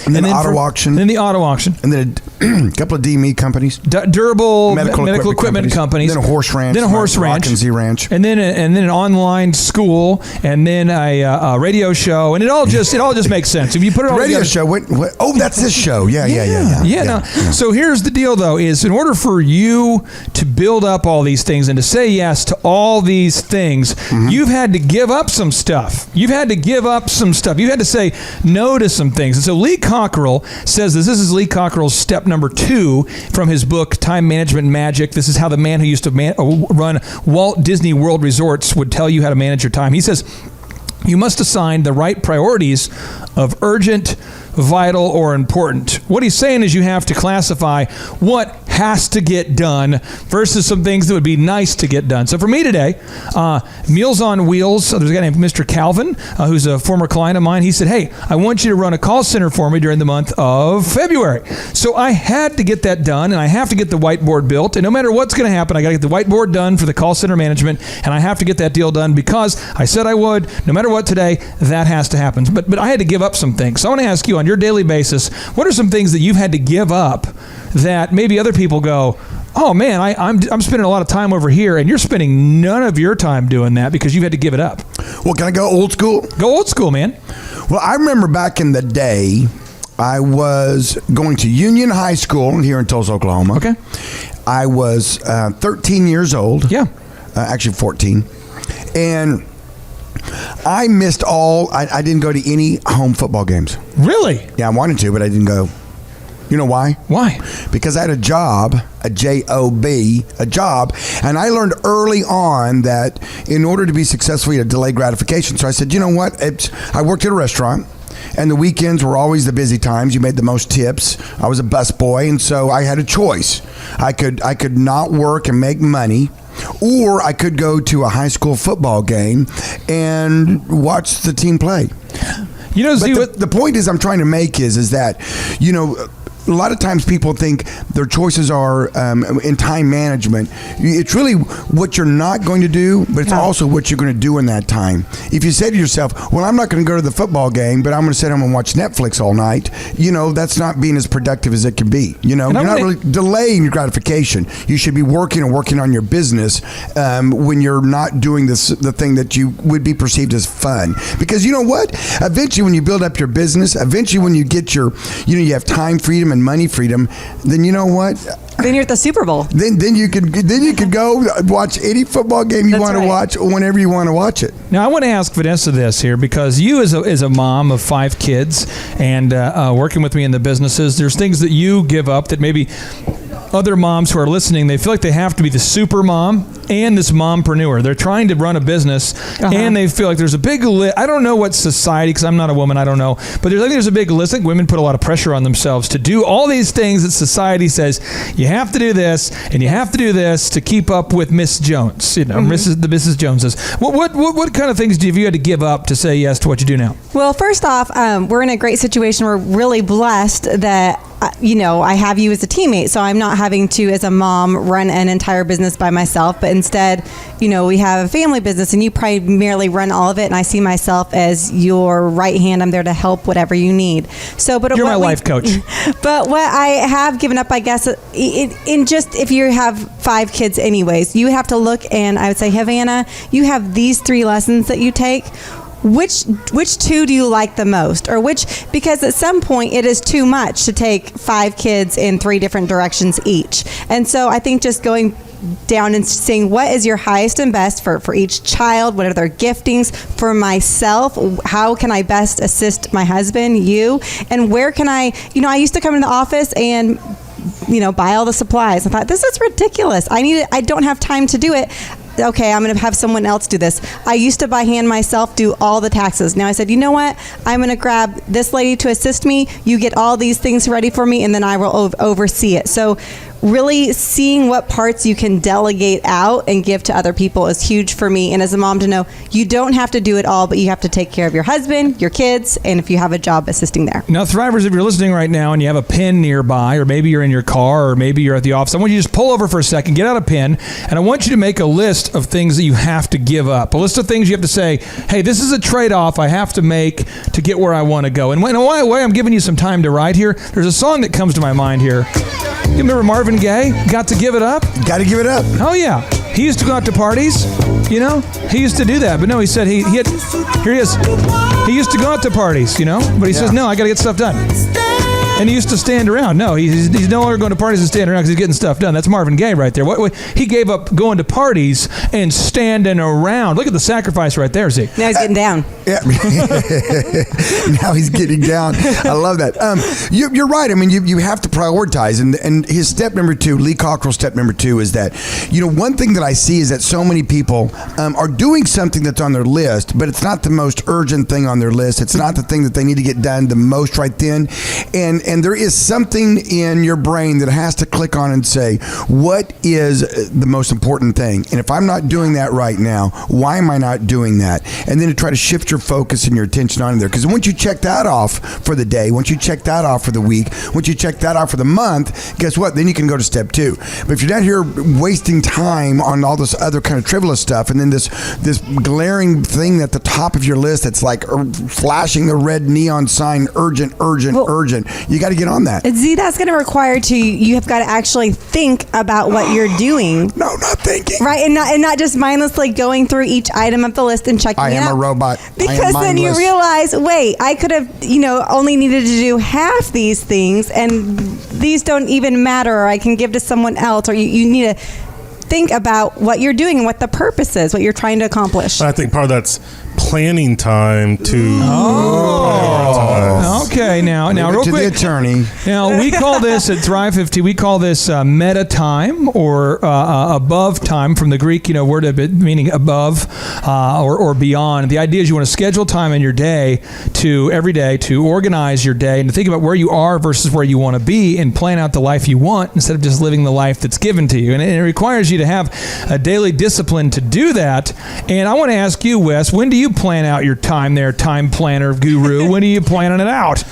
And then auto auction. Then the auto auction. And then a couple of DME companies. Durable medical equipment companies. Then a horse ranch. Rock and Z Ranch. And then an online school. And then a radio show. And it all just makes sense. If you put it all radio together. show. Oh, that's this show. Yeah. So here's the deal, though, is in order for you to build up all these things and to say yes to all these things, you've had to give up some stuff. You've had to say no to some things. And so Lee Cockerell says this. This is Lee Cockerell's step number 2 from his book, Time Management Magic. This is how the man who used to run Walt Disney World Resorts would tell you how to manage your time. He says, you must assign the right priorities of urgent, vital, or important. What he's saying is you have to classify what has to get done versus some things that would be nice to get done. So for me today, Meals on Wheels, there's a guy named Mr. Calvin, who's a former client of mine. He said, hey, I want you to run a call center for me during the month of February. So I had to get that done, and I have to get the whiteboard built. And no matter what's going to happen, I got to get the whiteboard done for the call center management, and I have to get that deal done because I said I would. No matter what today, that has to happen. But I had to give up some things. So I want to ask you, on your daily basis, what are some things that you've had to give up that maybe other people go, oh man, I'm spending a lot of time over here, and you're spending none of your time doing that because you've had to give it up? Well, can I go old school? Go old school, man. Well, I remember back in the day, I was going to Union High School here in Tulsa, Oklahoma. Okay. I was 13 years old. Yeah. Actually 14. And I missed I didn't go to any home football games. Really? Yeah, I wanted to, but I didn't go. You know why? Why? Because I had a job, a J-O-B, a job, and I learned early on that in order to be successful, you had delayed gratification. So I said, you know what? I worked at a restaurant, and the weekends were always the busy times. You made the most tips. I was a busboy, and so I had a choice. I could not work and make money, or I could go to a high school football game and watch the team play. You know, the point is I'm trying to make is that, you know, a lot of times people think their choices are in time management. It's really what you're not going to do, but it's also what you're going to do in that time. If you say to yourself, well, I'm not going to go to the football game, but I'm going to sit home and watch Netflix all night, you know, that's not being as productive as it can be. You know, you're not really delaying your gratification. You should be working on your business when you're not doing the thing that you would be perceived as fun. Because you know what? Eventually, when you build up your business, eventually when you get you have time freedom and money freedom, then you know what? Then you're at the Super Bowl. Then you could go watch any football game you want to watch whenever you want to watch it. Now I want to ask Vanessa this here, because you as a mom of 5 kids and working with me in the businesses, there's things that you give up that maybe other moms who are listening, they feel like they have to be the super mom and this mompreneur. They're trying to run a business, and they feel like there's a big list. I don't know what society, because I'm not a woman, I don't know, but there's a big list. I think women put a lot of pressure on themselves to do all these things that society says you have to do this and you have to do this to keep up with Miss Jones. You know, Mrs. Joneses. What kind of things have you had to give up to say yes to what you do now? Well, first off, we're in a great situation. We're really blessed that I have you as a teammate, so I'm not having to, as a mom, run an entire business by myself, but instead, we have a family business, and you primarily run all of it, and I see myself as your right hand. I'm there to help whatever you need. You're my life coach. But what I have given up, I guess, if you have 5 kids anyways, you have to look, and I would say, Havana, you have these 3 lessons that you take. which two do you like the most, or because at some point it is too much to take 5 kids in 3 different directions each. And so I think just going down and seeing what is your highest and best for each child, what are their giftings, for myself, how can I best assist my husband, you, and where can I used to come into the office and buy all the supplies. I thought, this is ridiculous. I don't have time to do it. Okay, I'm going to have someone else do this. I used to by hand myself do all the taxes. Now I said, you know what? I'm going to grab this lady to assist me. You get all these things ready for me, and then I will oversee it. So really seeing what parts you can delegate out and give to other people is huge for me. And as a mom, to know you don't have to do it all, but you have to take care of your husband, your kids, and if you have a job, assisting there. Now, Thrivers, if you're listening right now and you have a pen nearby, or maybe you're in your car, or maybe you're at the office, I want you to just pull over for a second, get out a pen, and I want you to make a list of things that you have to give up. A list of things you have to say, hey, this is a trade-off I have to make to get where I want to go. And why I'm giving you some time to write here, there's a song that comes to my mind here. You remember Marvin Gaye? Got to give it up? Got to give it up. Oh, yeah. He used to go out to parties, He used to do that. But no, he said here he is. He used to go out to parties, But he says, no, I got to get stuff done. And he used to stand around. No, he's no longer going to parties and standing around because he's getting stuff done. That's Marvin Gaye right there. He gave up going to parties and standing around. Look at the sacrifice right there, Zeke. Now he's getting down. Yeah. Now he's getting down. I love that. You're right. I mean, you have to prioritize. And his step number 2, Lee Cockrell's step number 2 is that, one thing that I see is that so many people are doing something that's on their list, but it's not the most urgent thing on their list. It's not the thing that they need to get done the most right then. And there is something in your brain that has to click on and say, what is the most important thing? And if I'm not doing that right now, why am I not doing that? And then to try to shift your focus and your attention on there. Because once you check that off for the day, once you check that off for the week, once you check that off for the month, guess what? Then you can go to step 2. But if you're down here wasting time on all this other kind of trivial stuff, and then this glaring thing at the top of your list that's like flashing the red neon sign, urgent, urgent, you got to get on that. See, that's going to require you have got to actually think about what you're doing. No, not thinking. Right, and not just mindlessly going through each item of the list and checking it out. I am a robot. Because then you realize, wait, I could have, only needed to do half these things, and these don't even matter, or I can give to someone else, or you need to think about what you're doing and what the purpose is, what you're trying to accomplish. I think part of that's planning time to okay, now real quick, the attorney. Now we call this at Thrive 50, we call this meta time, or above time, from the Greek word meaning above or beyond. The idea is you want to schedule time in your day every day to organize your day and to think about where you are versus where you want to be, and plan out the life you want instead of just living the life that's given to you. And it requires you to have a daily discipline to do that. And I want to ask you, Wes, when do you plan out your time there, time planner guru? When are you planning it out?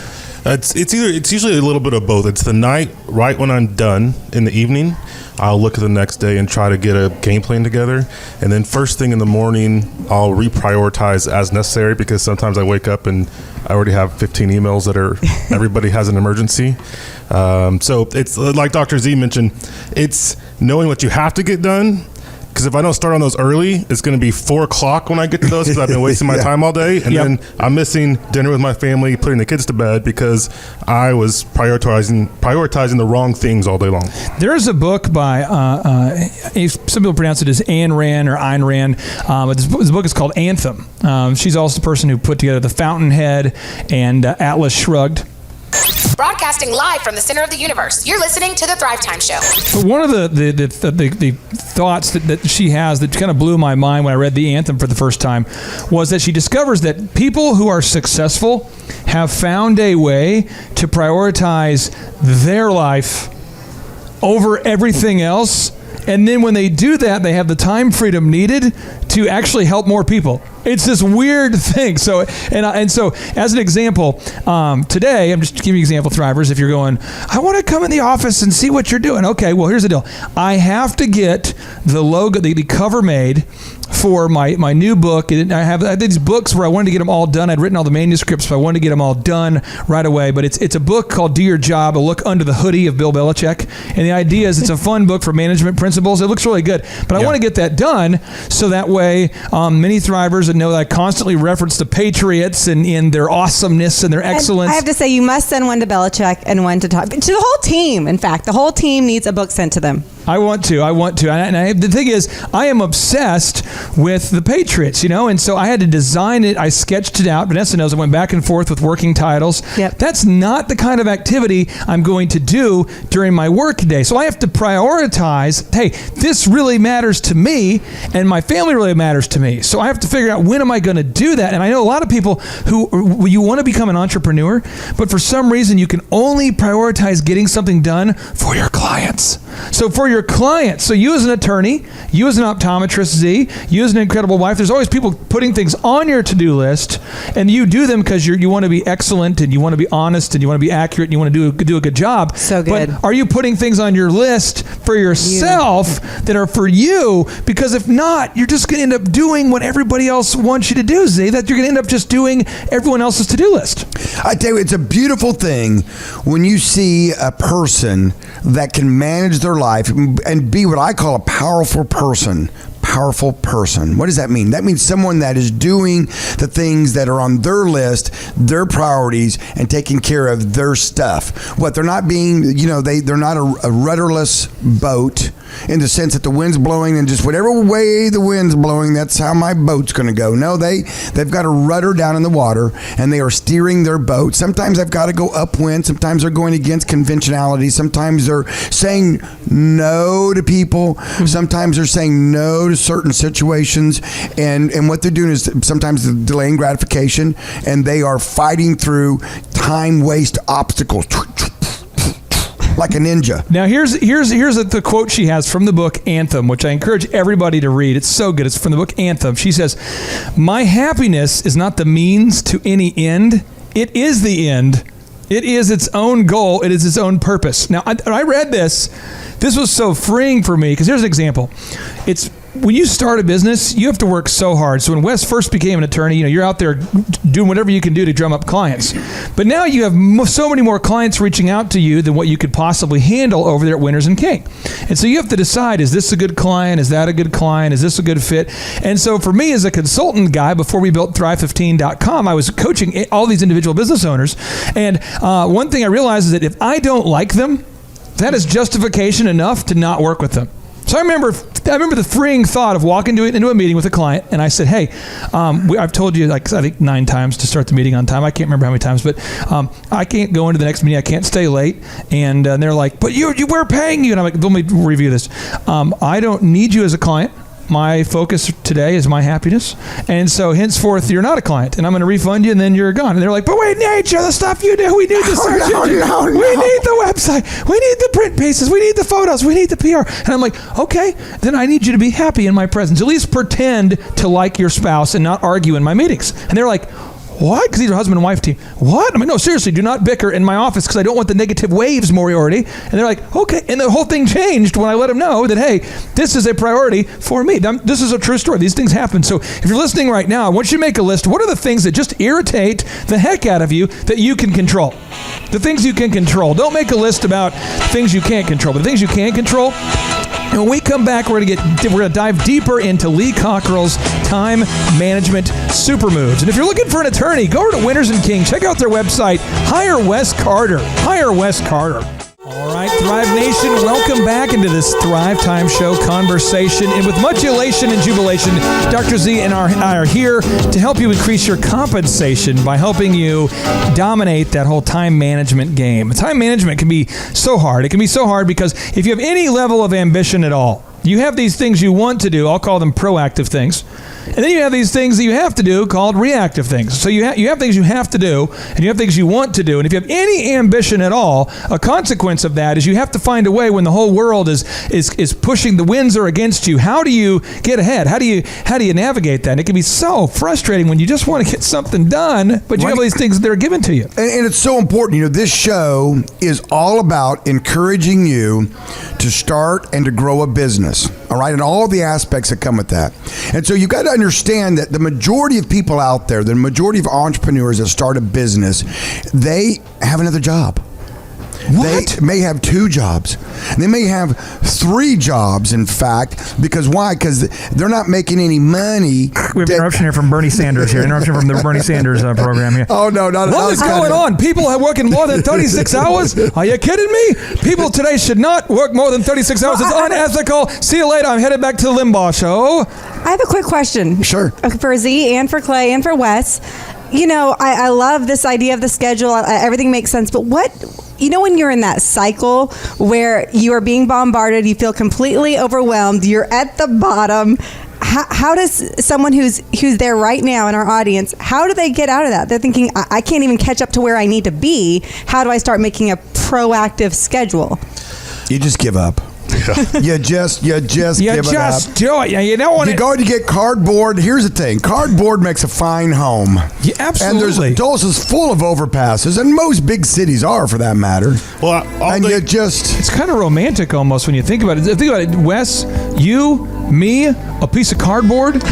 It's usually a little bit of both. It's the night right when I'm done in the evening. I'll look at the next day and try to get a game plan together. And then first thing in the morning, I'll reprioritize as necessary, because sometimes I wake up and I already have 15 emails that are everybody has an emergency. So it's like Dr. Z mentioned, it's knowing what you have to get done. Because if I don't start on those early, it's going to be 4 o'clock when I get to those, because I've been wasting my time all day. And then I'm missing dinner with my family, putting the kids to bed, because I was prioritizing the wrong things all day long. There's a book by, some people pronounce it as Ayn Rand or Ayn Rand. But this book is called Anthem. She's also the person who put together The Fountainhead and Atlas Shrugged. Broadcasting live from the center of the universe. You're listening to the Thrivetime Show. One of the thoughts that she has that kind of blew my mind when I read the Anthem for the first time was that she discovers that people who are successful have found a way to prioritize their life over everything else. And then when they do that, they have the time freedom needed to actually help more people. It's this weird thing. So, and so as an example, today, I'm just giving you an example, Thrivers. If you're going, I want to come in the office and see what you're doing. Okay, well, here's the deal. I have to get the logo, the cover made for my new book. And I have these books where I wanted to get them all done. I'd written all the manuscripts, so I wanted to get them all done right away. But it's a book called Do Your Job, a look under the hoodie of Bill Belichick. And the idea is it's a fun book for management principles. It looks really good, but I want to get that done so that way many Thrivers that know that I constantly reference the Patriots and in their awesomeness and their excellence. And I have to say, you must send one to Belichick and one to the whole team. In fact, the whole team needs a book sent to them. I want to. And the thing is, I am obsessed with the Patriots, and so I had to design it. I sketched it out. Vanessa knows I went back and forth with working titles. Yep. That's not the kind of activity I'm going to do during my work day. So I have to prioritize, hey, this really matters to me and my family really matters to me. So I have to figure out when am I going to do that. And I know a lot of people who you want to become an entrepreneur, but for some reason you can only prioritize getting something done for your clients. So for your clients, so you as an attorney, you as an optometrist, Z, you as an incredible wife, there's always people putting things on your to-do list, and you do them because you want to be excellent and you want to be honest and you want to be accurate and you want to do a good job. So good. But are you putting things on your list for yourself that are for you? Because if not, you're just going to end up doing what everybody else wants you to do, Z, that you're going to end up just doing everyone else's to-do list. I tell you, it's a beautiful thing when you see a person that can manage their life and be what I call a powerful person. Powerful person. What does that mean? That means someone that is doing the things that are on their list, their priorities, and taking care of their stuff. What they're not being, they're not a rudderless boat in the sense that the wind's blowing and just whatever way the wind's blowing, that's how my boat's going to go. No, they've got a rudder down in the water and they are steering their boat. Sometimes they've got to go upwind. Sometimes they're going against conventionality. Sometimes they're saying no to people. Sometimes they're saying no to certain situations, and what they're doing is sometimes delaying gratification, and they are fighting through time waste obstacles like a ninja. Now here's the quote she has from the book Anthem, which I encourage everybody to read. It's so good. It's from the book Anthem. She says, "My happiness is not the means to any end. It is the end. It is its own goal. It is its own purpose." Now, I read this. This was so freeing for me because here's an example. It's when you start a business, you have to work so hard. So when Wes first became an attorney, you're out there doing whatever you can do to drum up clients. But now you have so many more clients reaching out to you than what you could possibly handle over there at Winners and King. And so you have to decide, is this a good client? Is that a good client? Is this a good fit? And so for me as a consultant guy, before we built Thrive15.com, I was coaching all these individual business owners. And one thing I realized is that if I don't like them, that is justification enough to not work with them. So I remember the freeing thought of walking into a meeting with a client, and I said, "Hey, I've told you I think 9 times to start the meeting on time. I can't remember how many times, but I can't go into the next meeting. I can't stay late." And they're like, "But we're paying you." And I'm like, "Let me review this. I don't need you as a client. My focus today is my happiness. And so henceforth, you're not a client. And I'm going to refund you, and then you're gone." And they're like, "But we need the stuff you do. We need the search engine. We need the website. We need the print pieces. We need the photos. We need the PR." And I'm like, "Okay, then I need you to be happy in my presence. At least pretend to like your spouse and not argue in my meetings." And they're like, "What?" Because these are husband and wife team. "What?" I'm like, "No, seriously, do not bicker in my office because I don't want the negative waves, Moriarty." And they're like, "Okay." And the whole thing changed when I let them know that, hey, this is a priority for me. This is a true story. These things happen. So if you're listening right now, I want you to make a list. What are the things that just irritate the heck out of you that you can control? The things you can control. Don't make a list about things you can't control, but the things you can control. And when we come back, we're gonna dive deeper into Lee Cockrell's time management super moves. And if you're looking for an attorney, go over to Winners and King. Check out their website. Hire Wes Carter. Hire Wes Carter. All right, Thrive Nation, welcome back into this Thrivetime Show conversation. And with much elation and jubilation, Dr. Z and I are here to help you increase your compensation by helping you dominate that whole time management game. Time management can be so hard. It can be so hard because if you have any level of ambition at all, you have these things you want to do. I'll call them proactive things. And then you have these things that you have to do called reactive things. So you have things you have to do, and you have things you want to do. And if you have any ambition at all, a consequence of that is you have to find a way when the whole world is pushing, the winds are against you. How do you get ahead? How do you navigate that? And it can be so frustrating when you just want to get something done, but you have all these things that are given to you. And it's so important. This show is all about encouraging you to start and to grow a business. All right, and all the aspects that come with that. And so you've got to understand that the majority of people out there, the majority of entrepreneurs that start a business, they have another job. What? They may have 2 jobs. They may have 3 jobs, in fact, because why? Because they're not making any money. We have an interruption here from Bernie Sanders here. Interruption from the Bernie Sanders program here. Oh, no, not What is going on? People are working more than 36 hours? Are you kidding me? People today should not work more than 36 hours. It's unethical. See you later. I'm headed back to the Limbaugh show. I have a quick question. Sure. For Z and for Clay and for Wes. You know, I love this idea of the schedule. Everything makes sense. But what, when you're in that cycle where you are being bombarded, you feel completely overwhelmed, you're at the bottom. How does someone who's there right now in our audience, how do they get out of that? They're thinking, I can't even catch up to where I need to be. How do I start making a proactive schedule? You just give up. You just give it up. Just do it. You don't want You go to get cardboard. Here's the thing. Cardboard makes a fine home. Yeah, absolutely. And Tulsa's full of overpasses, and most big cities are, for that matter. Well, It's kind of romantic almost when you think about it. Think about it. Wes, you, me, a piece of cardboard,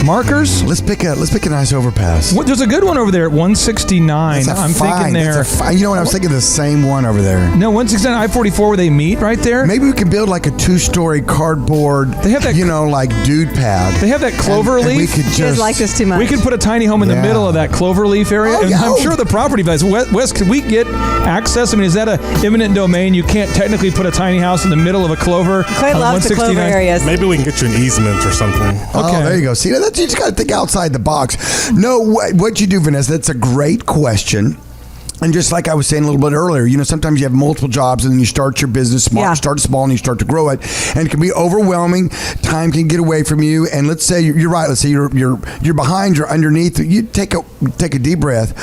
markers. Let's pick a nice overpass. There's a good one over there at 169. I'm thinking there. You know what? I was thinking the same one over there. No, 169 I-44 where they meet right there. Maybe we can build like a 2-story cardboard. They have that, like dude pad. They have that clover leaf. We could You guys like this too much. We could put a tiny home in the middle of that clover leaf area. Oh, and yeah. I'm sure the property values. Wes, could we get access? I mean, is that a eminent domain? You can't technically put a tiny house in the middle of a clover. Clay loves the clover 169. areas. Maybe we can get you an easement or something. Oh, there you go. See, you just got to think outside the box. No, what you do, Vanessa, that's a great question. And just like I was saying a little bit earlier, sometimes you have multiple jobs and then you start your business small, start small and you start to grow it. And it can be overwhelming. Time can get away from you. And let's say you're right. Let's say you're behind, you're underneath. You take a deep breath.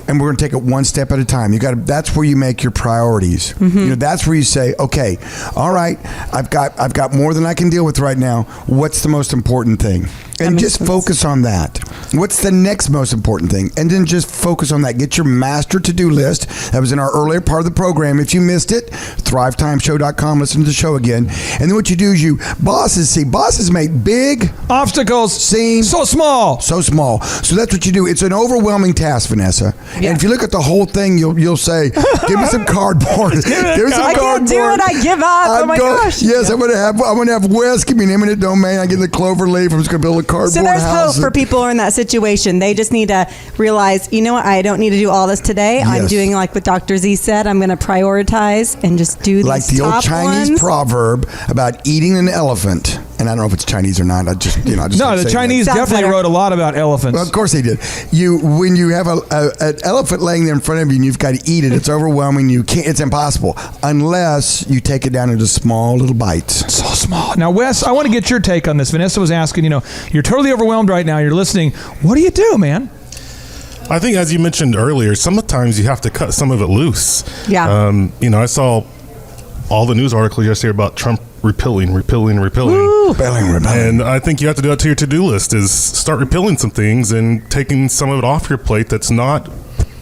And we're going to take it one step at a time. That's where you make your priorities. Mm-hmm. That's where you say, okay, all right, I've got more than I can deal with right now. What's the most important thing? And just focus on that. What's the next most important thing? And then just focus on that. Get your master to-do list. That was in our earlier part of the program. If you missed it, thrivetimeshow.com. Listen to the show again. And then what you do is bosses make big obstacles seem so small. So small. So that's what you do. It's an overwhelming task, Vanessa. Yeah. And if you look at the whole thing, you'll say, give me some cardboard. Give me some I cardboard. can't do it. I give up. Oh my gosh. Yes, I'm gonna have Wes give me an eminent domain. I get the clover leaf. I'm just gonna build a cardboard So there's house. hope for people who are in that situation. They just need to realize, you know what? I don't need to do all this today. Yes. I'm doing like what Dr. Z said. I'm going to prioritize and just do these like the old top Chinese ones. proverb about eating an elephant. And I don't know if it's Chinese or not. No, the Chinese definitely wrote a lot about elephants. Well, of course they did. When you have an elephant laying there in front of you and you've got to eat it, it's overwhelming. It's impossible unless you take it down into small little bites. So small. Now, Wes, I want to get your take on this. Vanessa was asking, you're totally overwhelmed right now. You're listening. What do you do, man? I think, as you mentioned earlier, sometimes you have to cut some of it loose. Yeah. I saw all the news articles yesterday about Trump repealing. Repelling. And I think you have to do that to your to-do list, is start repealing some things and taking some of it off your plate that's not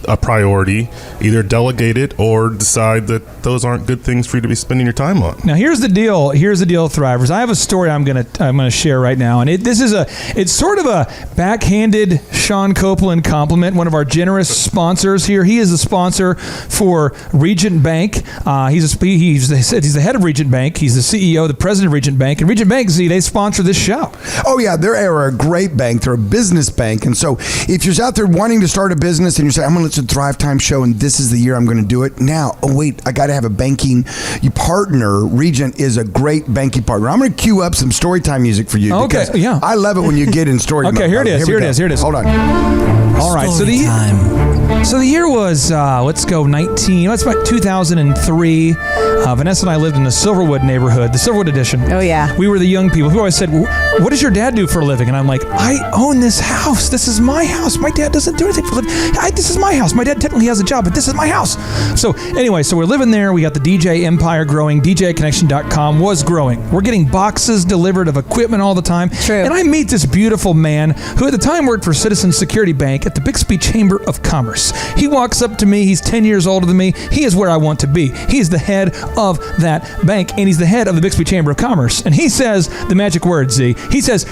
a priority. Either delegate it or decide that those aren't good things for you to be spending your time on. Now here's the deal, Thrivers. I have a story I'm gonna share right now, and it's sort of a backhanded Sean Copeland compliment. One of our generous sponsors here. He is a sponsor for Regent Bank. He's the head of Regent Bank. He's the CEO, the president of Regent Bank, and Regent Bank, they sponsor this show. Oh yeah, they're a great bank. They're a business bank, and so if you're out there wanting to start a business and you say, I'm gonna listen to Thrivetime show and this is the year I'm going to do it. Now, I got to have a banking partner. Regent is a great banking partner. I'm going to cue up some storytime music for you. Okay, yeah. I love it when you get in story mode. Okay, here it is. Hold on. All right, so the year was, it's about 2003. Vanessa and I lived in the Silverwood neighborhood, the Silverwood edition. Oh, yeah. We were the young people who always said, what does your dad do for a living? And I'm like, I own this house. This is my house. My dad doesn't do anything for a living. This is my house. My dad technically has a job, but this is my house. So anyway, we're living there. We got the DJ empire growing. DJConnection.com was growing. We're getting boxes delivered of equipment all the time. True. And I meet this beautiful man who at the time worked for Citizens Security Bank. bank at the Bixby Chamber of Commerce. He walks up to me. He's 10 years older than me. He is where I want to be. He is the head of that bank, and he's the head of the Bixby Chamber of Commerce. And he says the magic word, Z. He says,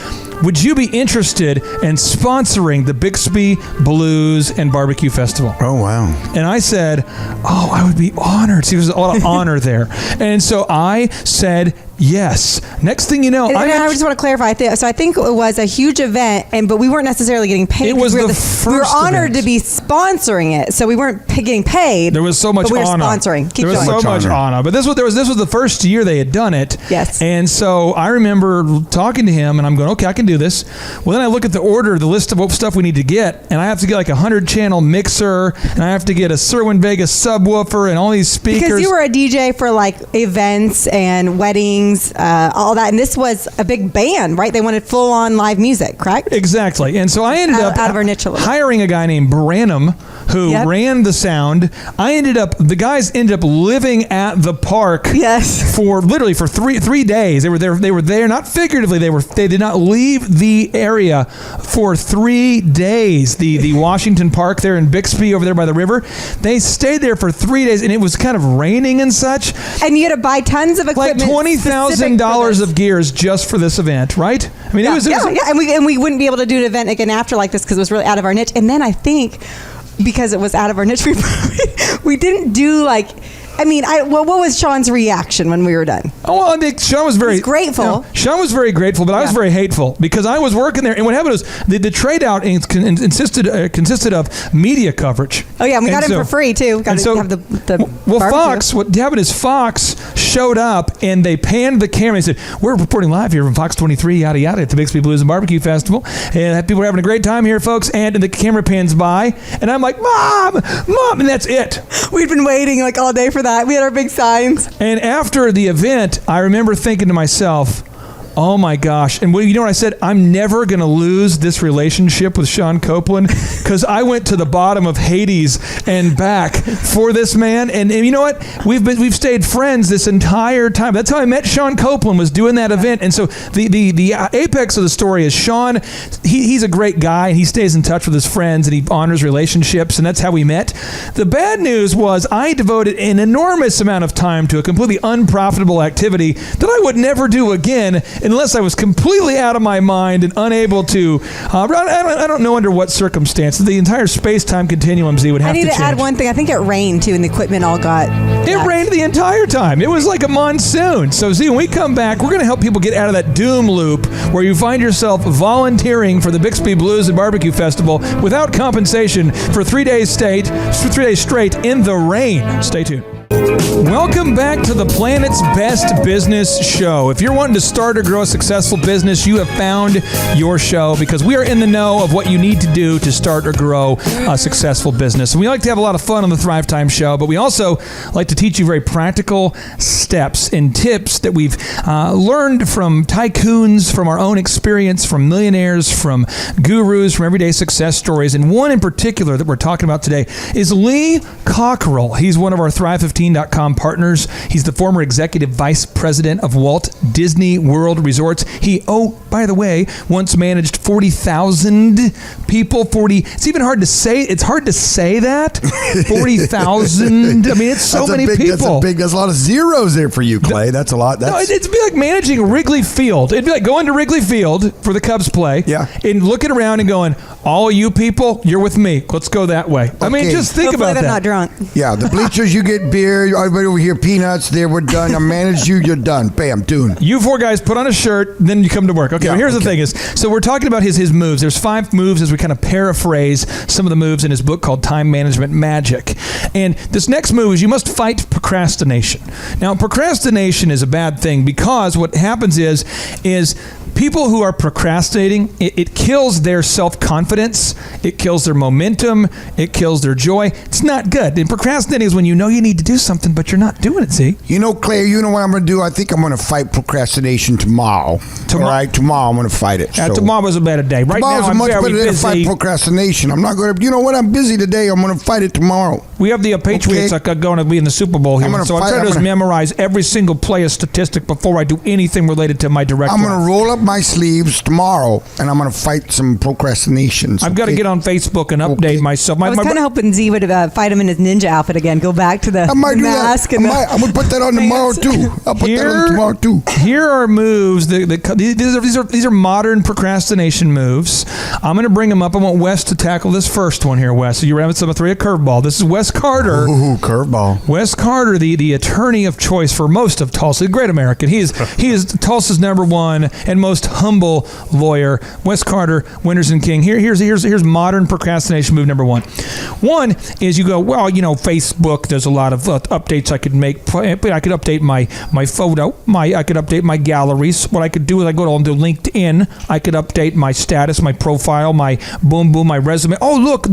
would you be interested in sponsoring the Bixby Blues and Barbecue Festival? Oh, wow. And I said, oh, I would be honored. See, there's a lot of honor there. And so I said, yes. Next thing you know, and I just want to clarify. So I think it was a huge event, but we weren't necessarily getting paid. It was the first we were honored event. to be sponsoring it, so we weren't getting paid. There was so much but we were honor. sponsoring. Keep there was going. so much honor. But this was the first year they had done it. Yes. And so I remember talking to him, and I'm going, okay, I can do this. Well, then I look at the list of what stuff we need to get, and I have to get like a 100-channel mixer, and I have to get a Sirwin Vegas subwoofer, and all these speakers. Because you were a DJ for like events and weddings, all that, and this was a big band, right? They wanted full-on live music, correct? Exactly. And so I ended up out of our niche a little. hiring a guy named Branham who ran the sound. The guys ended up living at the park for literally for three days. They were there, not figuratively, they did not leave the area for 3 days. The Washington Park there in Bixby over there by the river. They stayed there for 3 days, and it was kind of raining and such. And you had to buy tons of equipment. Like $20,000 of gears just for this event, right? I mean, it was and we wouldn't be able to do an event again after like this because it was really out of our niche. And then I think because it was out of our niche, we didn't do like. I mean, what was Sean's reaction when we were done? Oh, well, I think Sean was very grateful. Sean was very grateful, but I was very hateful because I was working there, and what happened was the trade out consisted of media coverage. Oh yeah, and we got him for free too. Got to have the well, barbecue. Fox. What happened is Fox showed up and they panned the camera. They said, "We're reporting live here from Fox 23, yada yada, at the Bixby Blues and Barbecue Festival, and people are having a great time here, folks." And the camera pans by, and I'm like, "Mom, and that's it." We'd been waiting like all day for that. We had our big signs. And after the event, I remember thinking to myself, oh my gosh. And you know what I said? I'm never going to lose this relationship with Sean Copeland because I went to the bottom of Hades and back for this man. And you know what? We've stayed friends this entire time. That's how I met Sean Copeland, was doing that event. And so the apex of the story is Sean, he's a great guy, and he stays in touch with his friends, and he honors relationships, and that's how we met. The bad news was I devoted an enormous amount of time to a completely unprofitable activity that I would never do again unless I was completely out of my mind and unable to, I don't know under what circumstances. The entire space-time continuum, Z, would have to change. I need to add one thing. I think it rained, too, and the equipment all got... It rained the entire time. It was like a monsoon. So, Z, when we come back, we're going to help people get out of that doom loop where you find yourself volunteering for the Bixby Blues and Barbecue Festival without compensation for 3 days straight in the rain. Stay tuned. Welcome back to the Planet's Best Business Show. If you're wanting to start or grow a successful business, you have found your show because we are in the know of what you need to do to start or grow a successful business. And we like to have a lot of fun on the Thrivetime Show, but we also like to teach you very practical steps and tips that we've learned from tycoons, from our own experience, from millionaires, from gurus, from everyday success stories. And one in particular that we're talking about today is Lee Cockrell. He's one of our Thrive15.com partners. He's the former executive vice president of Walt Disney World Resorts. He, by the way, once managed 40,000 people. It's even hard to say. It's hard to say that. 40,000. I mean, it's so many people. That's a lot of zeros there for you, Clay. That's a lot. It'd be like managing Wrigley Field. It'd be like going to Wrigley Field for the Cubs play. Yeah. And looking around and going, all you people, you're with me. Let's go that way. Okay. I mean, just think about that. Hopefully they're not drunk. Yeah, the bleachers, you get beer. Everybody over here, peanuts. There, we're done. I managed you. You're done. Bam, done. You four guys put on a shirt, then you come to work. Okay, well, here's the thing is, so we're talking about his moves. There's 5 moves as we kind of paraphrase some of the moves in his book called Time Management Magic. And this next move is you must fight procrastination. Now, procrastination is a bad thing because what happens is people who are procrastinating, it kills their self-confidence, it kills their momentum, it kills their joy. It's not good. And procrastinating is when you know you need to do something, but you're not doing it, see? You know, Clay, you know what I'm going to do? I think I'm going to fight procrastination tomorrow. All right? Tomorrow I'm going to fight it. Tomorrow's a better day. Right now I'm very busy. Tomorrow's a much better day to fight procrastination. I'm not going to, you know what? I'm busy today. I'm going to fight it tomorrow. We have the Patriots going to be in the Super Bowl here. So I'm trying to memorize every single player statistic before I do anything related to my direct I'm going to roll up up my sleeves tomorrow, and I'm going to fight some procrastinations. I've got to get on Facebook and update myself. I was kind of hoping Z would fight him in his ninja outfit again. Go back to the mask. I'm going to put that on tomorrow too. I'll put that on tomorrow too. Here are moves. These are modern procrastination moves. I'm going to bring them up. I want Wes to tackle this first one here, Wes. So you're having some three a curveball. This is Wes Carter. Ooh, curveball. Wes Carter, the attorney of choice for most of Tulsa, a great American. He is Tulsa's #1 and most humble lawyer. Wes Carter, Winters and King. Here's modern procrastination move number 1. One is you go, well, Facebook. There's a lot of updates I could make. I could update my photo. I could update my galleries. What I could do is I go to LinkedIn. I could update my status, my profile, my boom, my resume. Oh, look,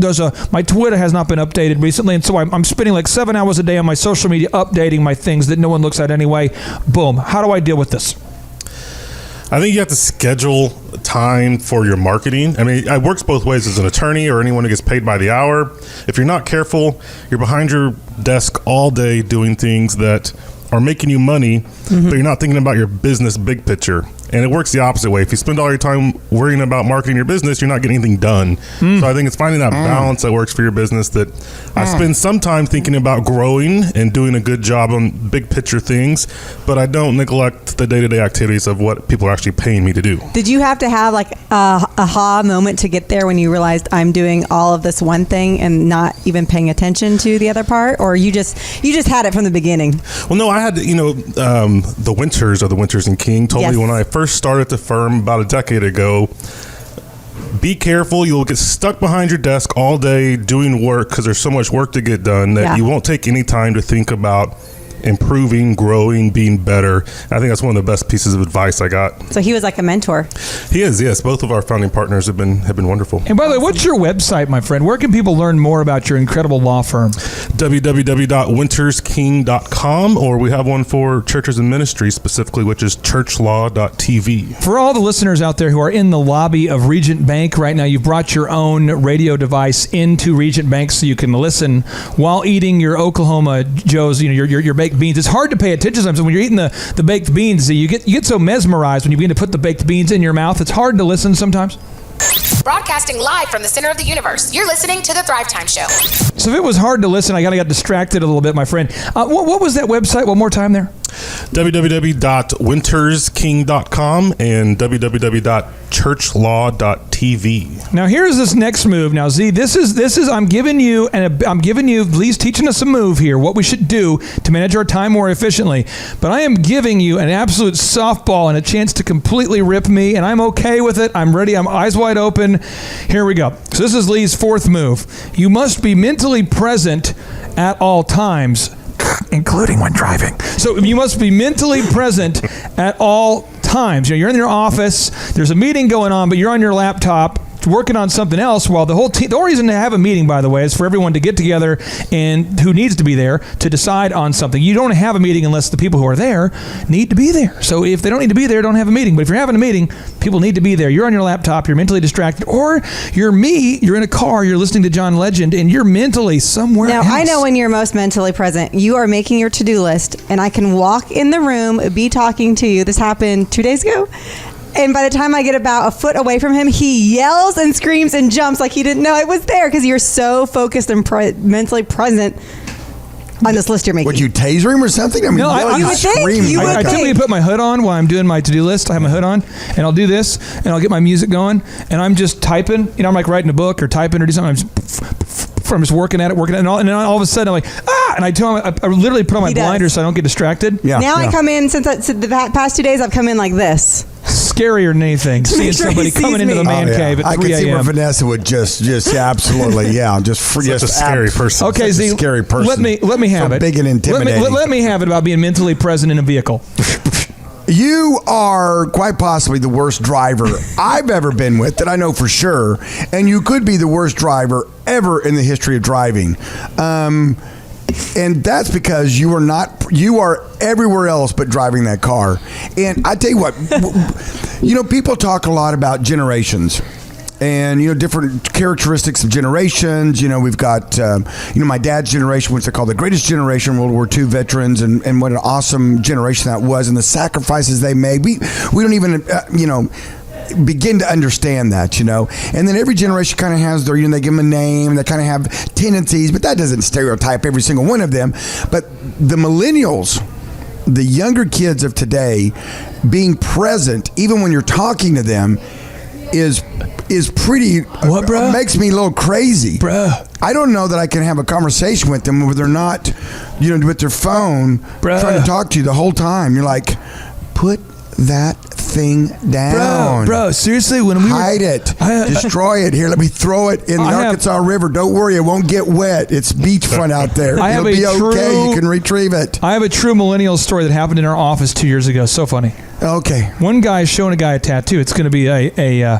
my Twitter has not been updated recently, and so I'm spending like 7 hours a day on my social media updating my things that no one looks at anyway. Boom. How do I deal with this? I think you have to schedule time for your marketing. I mean, it works both ways as an attorney or anyone who gets paid by the hour. If you're not careful, you're behind your desk all day doing things that are making you money, but you're not thinking about your business big picture. And it works the opposite way. If you spend all your time worrying about marketing your business, you're not getting anything done. So I think it's finding that balance that works for your business. That I spend some time thinking about growing and doing a good job on big picture things, but I don't neglect the day-to-day activities of what people are actually paying me to do. Did you have to have like a aha moment to get there when you realized I'm doing all of this one thing and not even paying attention to the other part, or you just had it from the beginning? Well, no, I had the Winters of the Winters and King told me when I first started the firm about a decade ago, be careful, you'll get stuck behind your desk all day doing work because there's so much work to get done that you won't take any time to think about improving, growing, being better. I think that's one of the best pieces of advice I got. So he was like a mentor. He is, yes. Both of our founding partners have been wonderful. And by the way, what's your website, my friend? Where can people learn more about your incredible law firm? www.wintersking.com, or we have one for churches and ministries specifically, which is churchlaw.tv. For all the listeners out there who are in the lobby of Regent Bank right now, you've brought your own radio device into Regent Bank so you can listen while eating your Oklahoma Joe's, your baked beans. It's hard to pay attention sometimes when you're eating the baked beans. You get so mesmerized when you begin to put the baked beans in your mouth. It's hard to listen sometimes. Broadcasting live from the center of the universe. You're listening to The Thrivetime Show. So if it was hard to listen, I got distracted a little bit, my friend. What was that website? One more time there. www.wintersking.com and www.churchlaw.tv. Now here's this next move. Now Z, this is I'm giving you Lee's teaching us a move here, what we should do to manage our time more efficiently. But I am giving you an absolute softball and a chance to completely rip me, and I'm okay with it. I'm ready. I'm eyes wide open. Here we go. So this is Lee's fourth move. You must be mentally present at all times, including when driving. So you must be mentally present at all times. You're in your office, there's a meeting going on, but you're on your laptop working on something else while the whole team. The only reason to have a meeting, by the way, is for everyone to get together and who needs to be there to decide on something. You don't have a meeting unless the people who are there need to be there. So if they don't need to be there, don't have a meeting. But if you're having a meeting, people need to be there. You're on your laptop, you're mentally distracted, or you're in a car, you're listening to John Legend, and you're mentally somewhere else. Now, I know when you're most mentally present. You are making your to-do list, and I can walk in the room, be talking to you. This happened 2 days ago. And by the time I get about a foot away from him, he yells and screams and jumps like he didn't know I was there because you're so focused and mentally present on this list you're making. Would you taser him or something? I mean, no, you would think. I typically put my hood on while I'm doing my to-do list. I have my hood on, and I'll do this, and I'll get my music going, and I'm just typing. I'm like writing a book or typing or do something. I'm just working at it, and then all of a sudden I'm like, and I tell him, I literally put on my blinders so I don't get distracted. Yeah. Now I come in, since the past 2 days, I've come in like this. Scarier than anything, seeing somebody coming into the man cave at 3 a.m. I can see where Vanessa would just absolutely, just a scary person. Okay, Z, scary person. Let me have it. Big and intimidating. Let me have it about being mentally present in a vehicle. You are quite possibly the worst driver I've ever been with, that I know for sure, and you could be the worst driver ever in the history of driving. And that's because you are everywhere else but driving that car. And I tell you what, people talk a lot about generations. and different characteristics of generations. We've got my dad's generation, which they call the greatest generation, World War II veterans, and what an awesome generation that was, and the sacrifices they made. We don't even begin to understand that, and then every generation kind of has their, they give them a name, they kind of have tendencies, but that doesn't stereotype every single one of them. But the millennials, the younger kids of today, being present even when you're talking to them is pretty, what, bro? Makes me a little crazy, bro. I don't know that I can have a conversation with them where they're not, with their phone, bro, trying to talk to you the whole time. You're like, put that thing down, bro. Seriously, when we hide it, destroy it. Here, let me throw it in the Arkansas River. Don't worry, it won't get wet. It's beachfront out there. It'll be okay. You can retrieve it. I have a true millennial story that happened in our office 2 years ago. So funny. Okay. One guy is showing a guy a tattoo. It's going to be a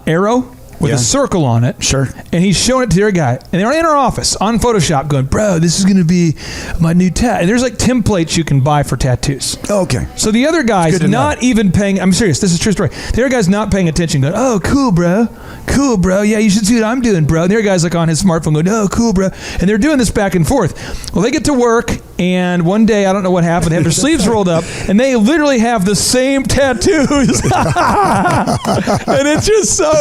arrow with a circle on it. Sure. And he's showing it to the other guy. And they're in our office on Photoshop going, bro, this is going to be my new tat. And there's like templates you can buy for tattoos. Okay. So the other guy's not even paying, I'm serious, this is a true story. The other guy's not paying attention going, oh, cool, bro. Cool, bro. Yeah, you should see what I'm doing, bro. And the other guy's like on his smartphone going, oh, cool, bro. And they're doing this back and forth. Well, they get to work, and one day, I don't know what happened, they have their sleeves rolled up, and they literally have the same tattoos. And it's just so,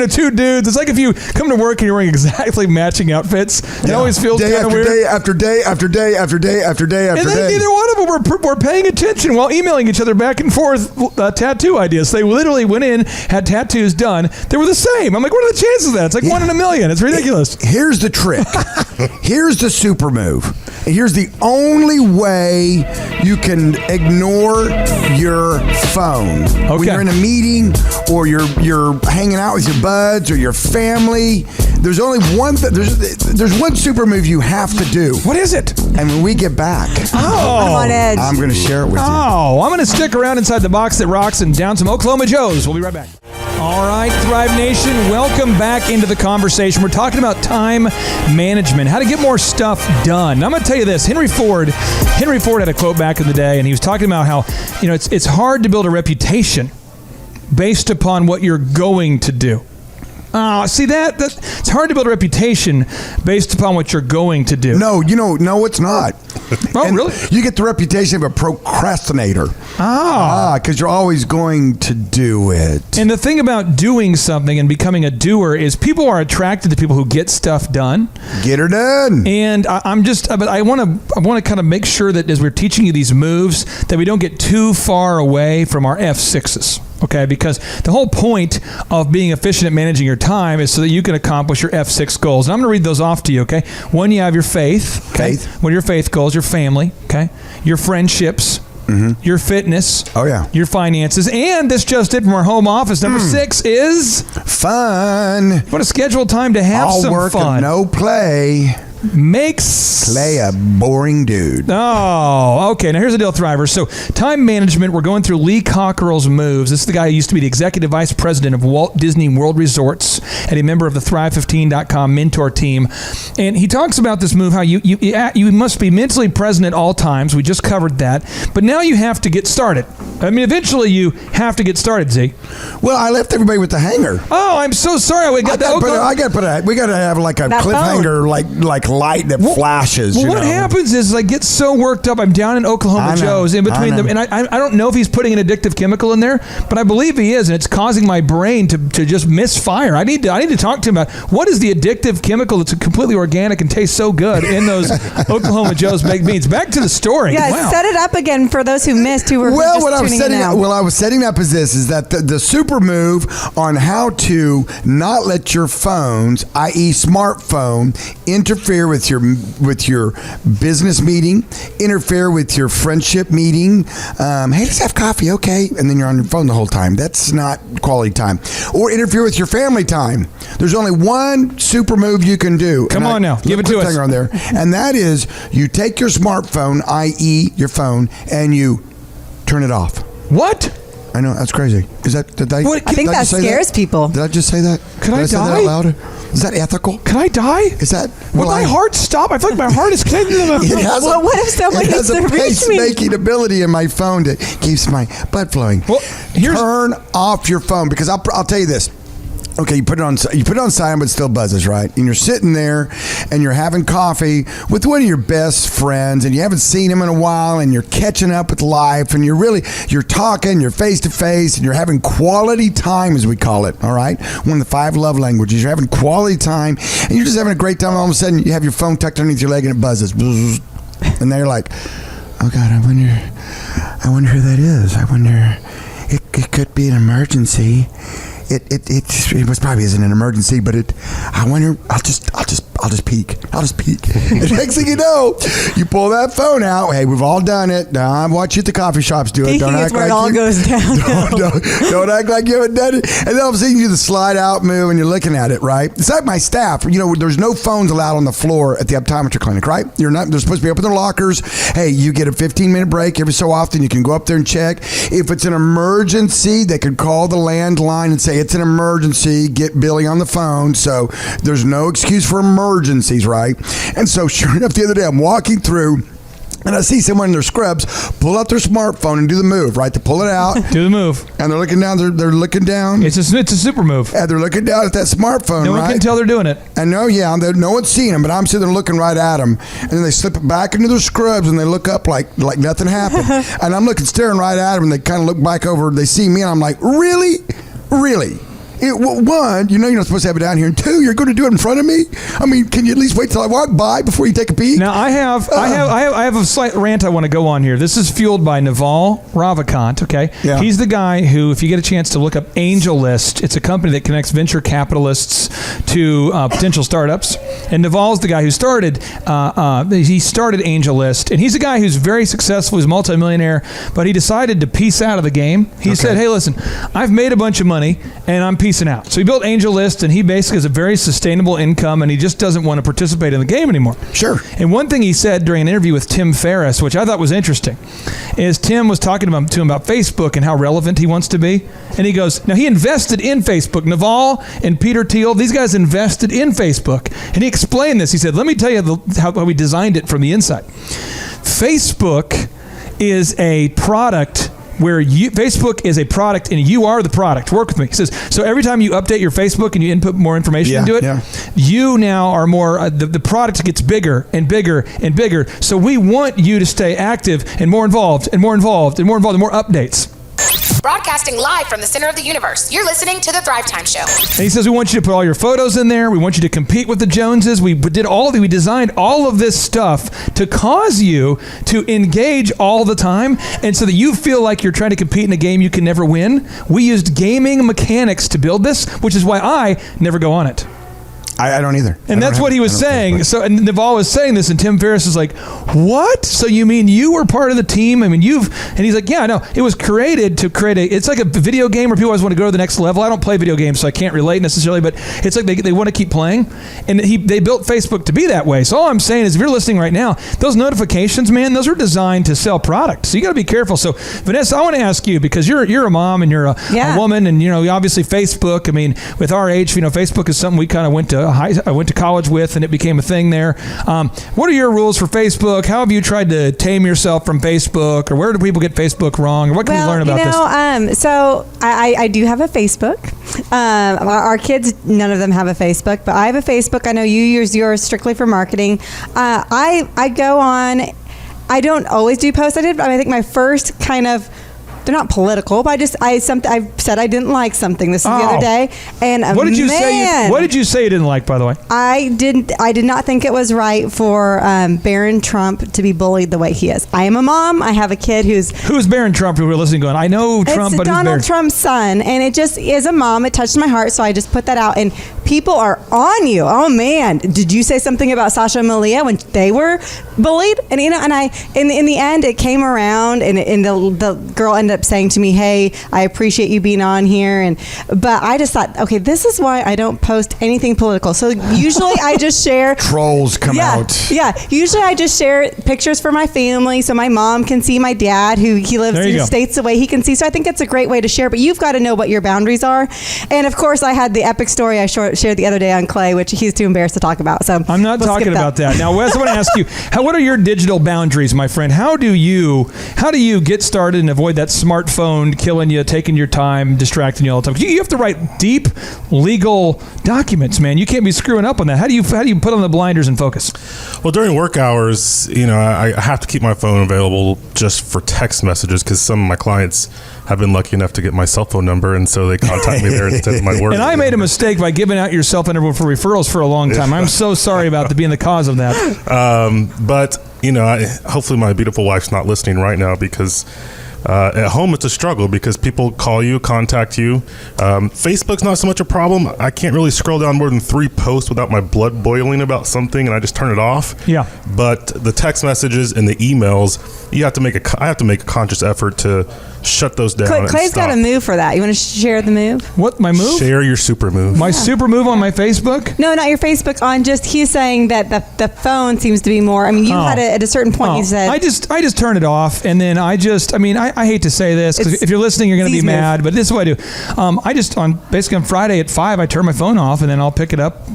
two dudes. It's like if you come to work and you're wearing exactly matching outfits. It always feels kind of weird. Day after day after day after day after day after day. And then neither one of them were paying attention while emailing each other back and forth tattoo ideas. They literally went in, had tattoos done. They were the same. I'm like, what are the chances of that? It's like 1 in a million. It's ridiculous. Here's the trick. Here's the super move. Here's the only way you can ignore your phone. Okay. When you're in a meeting or you're hanging out with your buds or your family, there's only one there's one super move you have to do. What is it? And when we get back, I'm on edge. I'm going to share it with you. Oh, I'm going to stick around inside the box that rocks and down some Oklahoma Joes. We'll be right back. All right, Thrive Nation, welcome back into the conversation. We're talking about time management, how to get more stuff done. And I'm going to tell you this, Henry Ford had a quote back in the day, and he was talking about how, it's hard to build a reputation based upon what you're going to do. Oh, see that it's hard to build a reputation based upon what you're going to do. No, no, it's not. Oh, really? You get the reputation of a procrastinator. Because you're always going to do it. And the thing about doing something and becoming a doer is people are attracted to people who get stuff done. Get her done. And I want to kind of make sure that as we're teaching you these moves that we don't get too far away from our F6s. Okay, because the whole point of being efficient at managing your time is so that you can accomplish your F6 goals. And I'm going to read those off to you, okay? One, you have your faith. Okay? What are your faith goals? Your family, okay? Your friendships. Mm-hmm. Your fitness. Oh, yeah. Your finances. And this just did from our home office. Number 6 is... fun. What a scheduled time to have all some work fun. And no play. Makes Clay a boring dude. Oh, okay. Now here's the deal, Thrivers. So time management, we're going through Lee Cockerell's moves. This is the guy who used to be the executive vice president of Walt Disney World Resorts and a member of the Thrive15.com mentor team. And he talks about this move, how you must be mentally present at all times. We just covered that. But now you have to get started. I mean, eventually you have to get started, Z. Well, I left everybody with the hanger. Oh, I'm so sorry. We got we got to have like a cliffhanger, like light that flashes. Well, what happens is I get so worked up. I'm down in Oklahoma Joe's in between them, and I don't know if he's putting an addictive chemical in there, but I believe he is, and it's causing my brain to just misfire. I need to talk to him about what is the addictive chemical that's completely organic and tastes so good in those Oklahoma Joe's baked beans. Back to the story. Yeah, wow. Set it up again for those who missed, who were just tuning in now. What I was setting up is that the super move on how to not let your phones, i.e. smartphone, interfere with your business meeting, interfere with your friendship meeting. Hey, let's have coffee, okay? And then you're on your phone the whole time. That's not quality time. Or interfere with your family time. There's only one super move you can do. Come on now, give it to us. On there, and that is you take your smartphone, i.e. your phone, and you turn it off. What? I know, that's crazy. I think that scares people. Did I just say that? Could I die? Say that out loud? Is that ethical? Can I die? Is that... Would my heart stop? I feel like my heart is connected to the... What if somebody needs to reach me? It has a pacemaking ability in my phone that keeps my blood flowing. Well, turn off your phone, because I'll tell you this. Okay, you put it on silent, but it still buzzes, right? And you're sitting there, and you're having coffee with one of your best friends, and you haven't seen him in a while, and you're catching up with life, and you're talking, you're face to face, and you're having quality time, as we call it. All right, one of the 5 love languages. You're having quality time, and you're just having a great time. And all of a sudden, you have your phone tucked underneath your leg, and it buzzes, and then you're like, "Oh God, I wonder who that is. I wonder, it could be an emergency." It was probably isn't an emergency, but I wonder. I'll just peek. And next thing you know, you pull that phone out. Hey, we've all done it. Now I watch you at the coffee shops do it. Peeking is where it all goes down. Don't act like you haven't done it. And then all of a sudden you do the slide out move, and you're looking at it, right? It's like my staff. There's no phones allowed on the floor at the optometry clinic, right? They're supposed to be up in their lockers. Hey, you get a 15-minute break every so often. You can go up there and check. If it's an emergency, they could call the landline and say it's an emergency. Get Billy on the phone. So there's no excuse for emergencies, right? And so sure enough, the other day I'm walking through and I see someone in their scrubs pull out their smartphone and do the move, right? To pull it out. Do the move. And they're looking down. They're looking down. It's a super move. And they're looking down at that smartphone, No one can tell they're doing it. And no one's seeing them, but I'm sitting there looking right at them. And then they slip it back into their scrubs and they look up like nothing happened. And I'm staring right at them, and they kind of look back over. They see me, and I'm like, really? One, you're not supposed to have it down here, and 2, you're going to do it in front of me. I mean, can you at least wait till I walk by before you take a peek? Now I have a slight rant I want to go on here. This is fueled by Naval Ravikant. Okay, yeah. He's the guy who, if you get a chance to look up AngelList, it's a company that connects venture capitalists to potential startups. And Naval's the guy who started. He started AngelList, and he's a guy who's very successful. He's a multimillionaire, but he decided to peace out of the game. He said, "Hey, listen, I've made a bunch of money, and I'm peacing out." So he built AngelList, and he basically has a very sustainable income, and he just doesn't want to participate in the game anymore. Sure. And one thing he said during an interview with Tim Ferriss, which I thought was interesting, is Tim was talking to him about Facebook and how relevant he wants to be. And he goes, now he invested in Facebook. Naval and Peter Thiel, these guys invested in Facebook. And he explained this. He said, let me tell you how we designed it from the inside. Facebook is a product where Facebook is a product and you are the product. Work with me. He says, so every time you update your Facebook and you input more information into it, you now are more, the product gets bigger and bigger and bigger. So we want you to stay active and more involved and more involved and more involved and more updates. Broadcasting live from the center of the universe. You're listening to The Thrivetime Show. And he says, we want you to put all your photos in there. We want you to compete with the Joneses. We designed all of this stuff to cause you to engage all the time. And so that you feel like you're trying to compete in a game you can never win. We used gaming mechanics to build this, which is why I never go on it. I don't either. And that's what he was saying. So, and Naval was saying this, and Tim Ferriss is like, what? So you mean you were part of the team? I mean, and he's like, yeah, no, it was created to create it's like a video game where people always want to go to the next level. I don't play video games, so I can't relate necessarily, but it's like they want to keep playing. And they built Facebook to be that way. So all I'm saying is, if you're listening right now, those notifications, man, those are designed to sell product. So you got to be careful. So Vanessa, I want to ask you, because you're a mom and you're a woman, and obviously Facebook, I mean, with our age, Facebook is something we kind of went to college with, and it became a thing there. What are your rules for Facebook? How have you tried to tame yourself from Facebook, or where do people get Facebook wrong, or what can we learn about this? So I do have a Facebook. Our kids, none of them have a Facebook, but I have a Facebook. I know you use yours strictly for marketing. I go on. I don't always do posts. I think my first kind of, they're not political, but I said I didn't like something. This is the other day, and what did you say? What did you say you didn't like? By the way, I did not think it was right for Barron Trump to be bullied the way he is. I am a mom. I have a kid who's Barron Trump. Who we're listening, going, I know Trump, but Donald Trump's son, and it just is a mom. It touched my heart, so I just put that out. And people are on you. Oh man, did you say something about Sasha and Malia when they were bullied? And and I in the end it came around, and the girl ended up saying to me, hey, I appreciate you being on here, but I just thought, okay, this is why I don't post anything political. So usually I just share trolls come out. Usually I just share pictures for my family, so my mom can see my dad, who he lives in states away, he can see. So I think it's a great way to share, but you've got to know what your boundaries are. And of course I had the epic story I shared the other day on Clay, which he's too embarrassed to talk about. So I'm not talking about that. Now, Wes, I want to ask you, what are your digital boundaries, my friend? How do you get started and avoid that smartphone killing you, taking your time, distracting you all the time. You have to write deep legal documents, man. You can't be screwing up on that. How do you put on the blinders and focus? Well, during work hours, I have to keep my phone available just for text messages because some of my clients have been lucky enough to get my cell phone number, and so they contact me there instead of my work. And I made a mistake by giving out your cell phone number for referrals for a long time. I'm so sorry about being the cause of that. But hopefully my beautiful wife's not listening right now because at home it's a struggle because people call you, contact you. Facebook's not so much a problem. I can't really scroll down more than 3 posts without my blood boiling about something, and I just turn it off. Yeah. But the text messages and the emails, I have to make a conscious effort to shut those down. Clay's got a move for that. You want to share the move? What, my move? Share your super move. My super move on my Facebook? No, not your Facebook. He's saying that the phone seems to be more. I mean, you had it at a certain point. You said I just turn it off, and then I hate to say this because if you're listening, you're going to be mad. But this is what I do. Basically on Friday at 5, I turn my phone off, and then I'll pick it up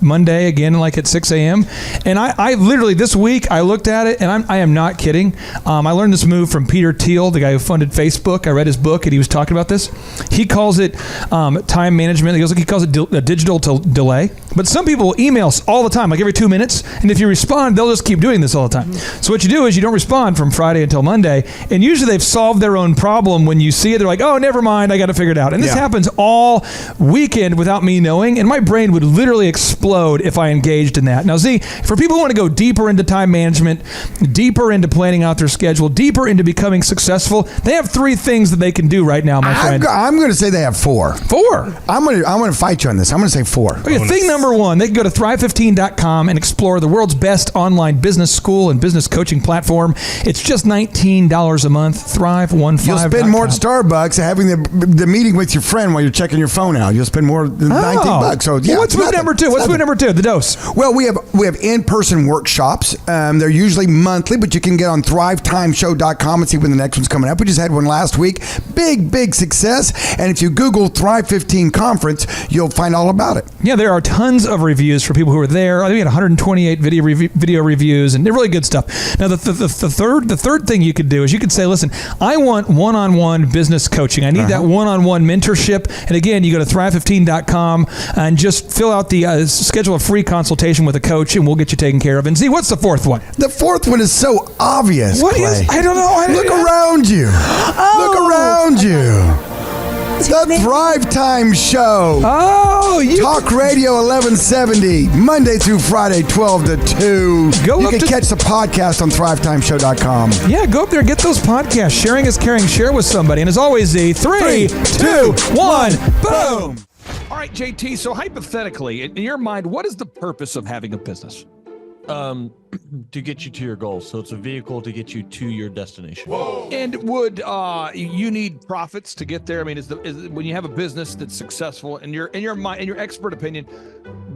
Monday again, like at 6 a.m. And I literally this week I looked at it, and I am not kidding. I learned this move from Peter Thiel, the guy who funded Facebook. I read his book, and he was talking about this. He calls it time management. He calls it a digital delay. But some people will email all the time, like every 2 minutes. And if you respond, they'll just keep doing this all the time. So what you do is you don't respond from Friday until Monday. And usually they've solved their own problem. When you see it, they're like, oh, never mind, I got to figure it out. And this happens all weekend without me knowing. And my brain would literally explode if I engaged in that. Now, see, for people who want to go deeper into time management, deeper into planning out their schedule, deeper into becoming successful, they have 3 things that they can do right now, my friend. I'm going to say they have 4. 4? I'm going to fight you on this. I'm going to say 4. Okay, thing number 1, they can go to Thrive15.com and explore the world's best online business school and business coaching platform. It's just $19 a month. Thrive15.com. You'll spend more at Starbucks having the meeting with your friend while you're checking your phone out. You'll spend more than $19. So yeah. What's move number 2? What's move number 2? The dose. Well, we have in-person workshops. They're usually monthly, but you can get on Thrivetimeshow.com and see when the next one's coming up. We just had one last week. Big success. And if you Google Thrive 15 Conference, you'll find all about it. Yeah, there are tons of reviews for people who were there. I think we had 128 video reviews, and they're really good stuff. Now, the third thing you could do is you could say, listen, I want one-on-one business coaching. I need that one-on-one mentorship. And again, you go to Thrive15.com and just fill out the schedule a free consultation with a coach, and we'll get you taken care of. And see, what's the 4th one? The 4th one is so obvious. What Clay. is? I don't know. Look around you. Look around you. The Thrivetime Show. Talk Radio 1170, Monday through Friday, 12 to 2. You can catch the podcast on Thrivetimeshow.com. Yeah, go up there, get those podcasts. Sharing is caring. Share with somebody. And as always, the 3, 2, 1, boom. All right, JT, so hypothetically, in your mind, what is the purpose of having a business? To get you to your goals. So it's a vehicle to get you to your destination. Whoa. And would you need profits to get there? I mean, is when you have a business that's successful, in your mind, in your expert opinion,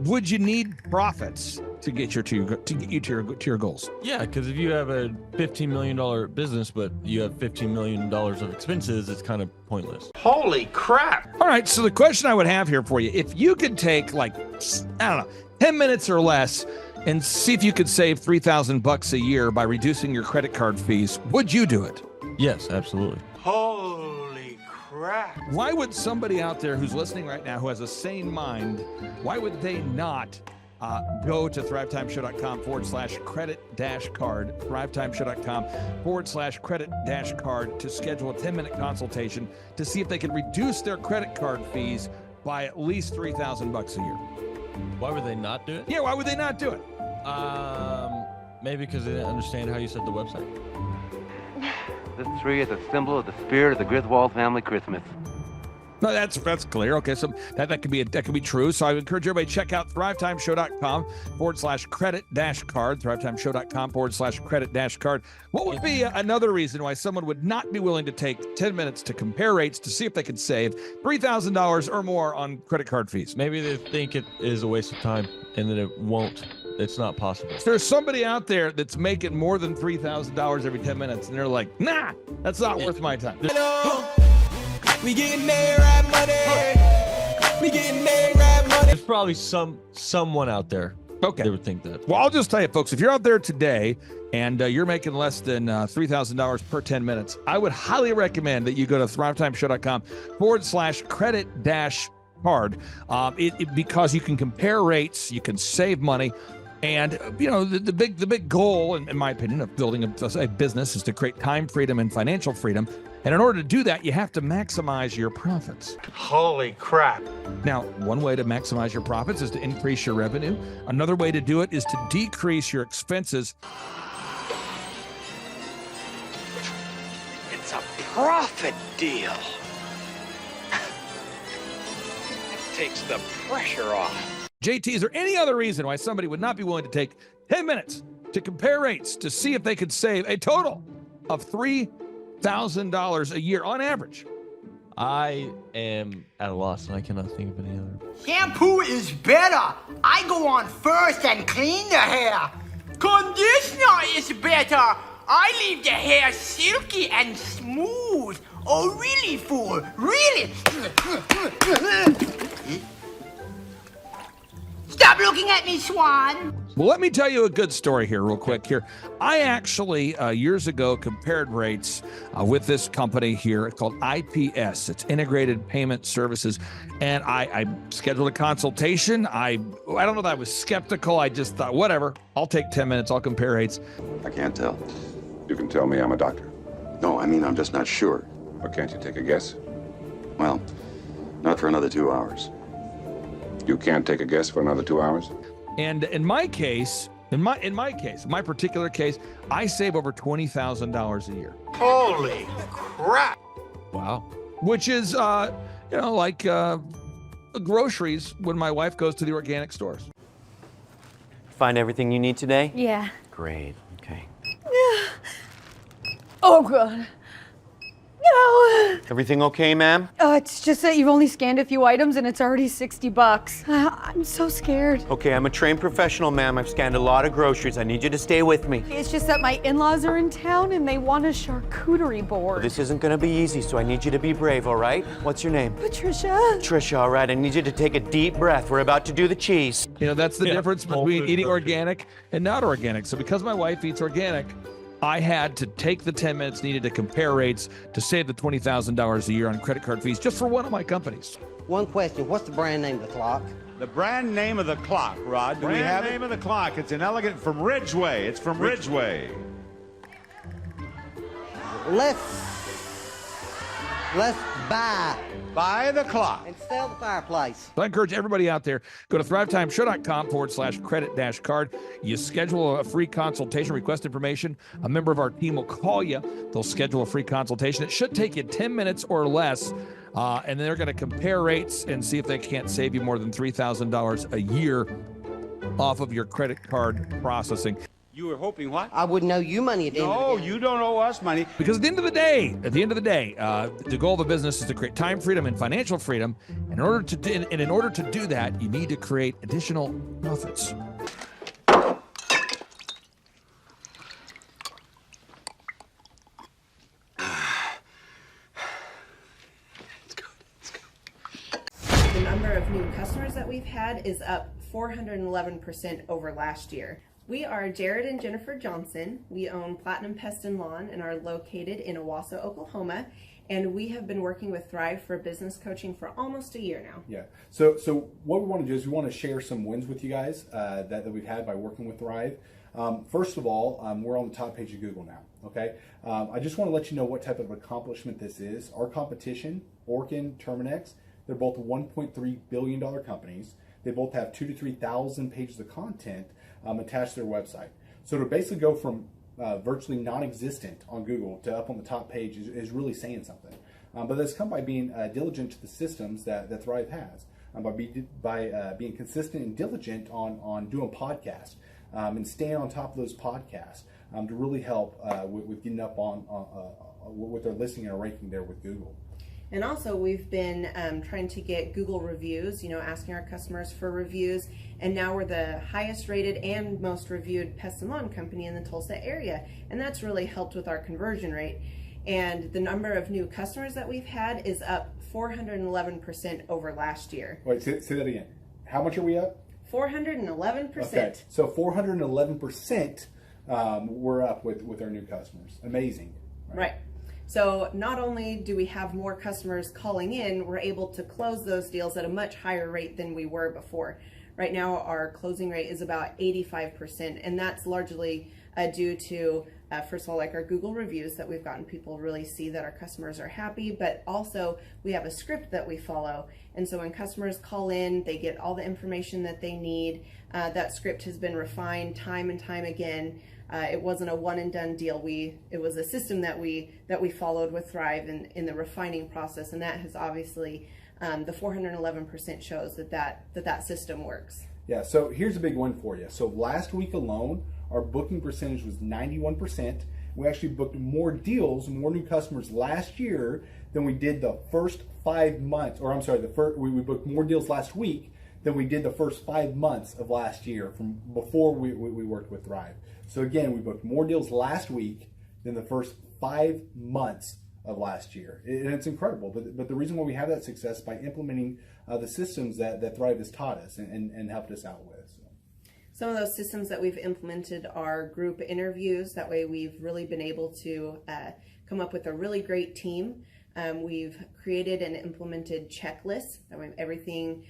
would you need profits to get you to your goals? Yeah, because if you have a $15 million business, but you have $15 million of expenses, it's kind of pointless. Holy crap. All right, so the question I would have here for you, if you could take 10 minutes or less and see if you could save $3,000 a year by reducing your credit card fees, would you do it? Yes, absolutely. Holy crap. Why would somebody out there who's listening right now who has a sane mind, why would they not go to thrivetimeshow.com/credit-card, thrivetimeshow.com/credit-card to schedule a 10-minute consultation to see if they can reduce their credit card fees by at least $3,000 a year? Why would they not do it? Yeah, why would they not do it? Maybe because they didn't understand how you said the website. This tree is a symbol of the spirit of the Griswold family Christmas. No, that's clear. Okay, so that could be true. So I would encourage everybody to check out thrivetimeshow.com/credit-card, thrivetimeshow.com/credit-card. What would be another reason why someone would not be willing to take 10 minutes to compare rates to see if they could save $3,000 or more on credit card fees? Maybe they think it is a waste of time and that it won't. It's not possible. There's somebody out there that's making more than $3,000 every 10 minutes, and they're like, nah, that's not worth my time. We getting there, right money. We getting there, right money. There's probably someone out there Okay. They would think that. Well, I'll just tell you, folks, if you're out there today and you're making less than $3,000 per 10 minutes, I would highly recommend that you go to thrivetimeshow.com/credit-card because you can compare rates, you can save money. And, you know, the big goal, in my opinion, of building a business is to create time freedom and financial freedom. And in order to do that, you have to maximize your profits. Holy crap. Now, one way to maximize your profits is to increase your revenue. Another way to do it is to decrease your expenses. It's a profit deal. It takes the pressure off. JT, is there any other reason why somebody would not be willing to take 10 minutes to compare rates to see if they could save a total of $3,000 a year on average? I am at a loss and I cannot think of any other. Shampoo is better. I go on first and clean the hair. Conditioner is better. I leave the hair silky and smooth. Oh, really, fool? Really? Stop looking at me, Swan. Well, let me tell you a good story here real quick here. I actually, years ago, compared rates with this company here called IPS. It's Integrated Payment Services. And I scheduled a consultation. I don't know that I was skeptical. I just thought, whatever, I'll take 10 minutes. I'll compare rates. I can't tell. You can tell me I'm a doctor. No, I mean, I'm just not sure. Or can't you take a guess? Well, not for another 2 hours. You can't take a guess for another 2 hours? And in my case, my particular case, I save over $20,000 a year. Holy crap. Wow. Which is, like groceries when my wife goes to the organic stores. Find everything you need today? Yeah. Great, okay. Oh, God. No. Everything okay, ma'am? It's just that you've only scanned a few items and it's already $60. I'm so scared. Okay, I'm a trained professional, ma'am. I've scanned a lot of groceries. I need you to stay with me. It's just that my in-laws are in town and they want a charcuterie board. This isn't gonna be easy, so I need you to be brave, all right? What's your name? Patricia. Trisha, all right. I need you to take a deep breath. We're about to do the cheese. You know, that's the difference between eating organic and not organic. So because my wife eats organic, I had to take the 10 minutes needed to compare rates to save the $20,000 a year on credit card fees just for one of my companies. One question, what's the brand name of the clock? The brand name of the clock, Rod. Do we have it? Name of the clock. It's an elegant from Ridgeway. It's from Ridgeway. Let's buy the clock and sell the fireplace. So I encourage everybody out there, go to thrivetimeshow.com/credit-card. You schedule a free consultation, request information. A member of our team will call you. They'll schedule a free consultation. It should take you 10 minutes or less. And they're going to compare rates and see if they can't save you more than $3,000 a year off of your credit card processing. You were hoping what? I wouldn't owe you money at the end of the day. No, you don't owe us money. Because at the end of the day, the goal of a business is to create time freedom and financial freedom. In order to do that, you need to create additional profits. The number of new customers that we've had is up 411% over last year. We are Jared and Jennifer Johnson. We own Platinum Pest and Lawn and are located in Owasso, Oklahoma. And we have been working with Thrive for business coaching for almost a year now. Yeah. So what we want to do is we want to share some wins with you guys that we've had by working with Thrive. First of all, we're on the top page of Google now. Okay. I just want to let you know what type of accomplishment this is. Our competition, Orkin, Terminex, they're both $1.3 billion companies. They both have 2,000 to 3,000 pages of content attached to their website. So to basically go from virtually non-existent on Google to up on the top page is really saying something. But that's come by being diligent to the systems that Thrive has, by being consistent and diligent on doing podcasts and staying on top of those podcasts to really help with getting up on with their listing and ranking there with Google. And also we've been trying to get Google reviews, asking our customers for reviews. And now we're the highest rated and most reviewed pest and lawn company in the Tulsa area. And that's really helped with our conversion rate. And the number of new customers that we've had is up 411% over last year. Wait, say that again. How much are we up? 411%. Okay, so 411% we're up with our new customers. Amazing. Right. So not only do we have more customers calling in, we're able to close those deals at a much higher rate than we were before. Right now, our closing rate is about 85%, and that's largely due to, first of all, like our Google reviews that we've gotten people really see that our customers are happy, but also we have a script that we follow. And so when customers call in, they get all the information that they need. That script has been refined time and time again. It wasn't a one and done deal. It was a system that we followed with Thrive in the refining process, and that has obviously the 411% shows that system works. Yeah, so here's a big one for you. So last week alone, our booking percentage was 91%. We actually booked more deals, more new customers last year than we did the first 5 months, or I'm sorry, we booked more deals last week than we did the first 5 months of last year from before we worked with Thrive. So again, we booked more deals last week than the first 5 months of last year. And it's incredible. But the reason why we have that success is by implementing the systems that Thrive has taught us and helped us out with. Some of those systems that we've implemented are group interviews. That way we've really been able to come up with a really great team. We've created and implemented checklists. That way everything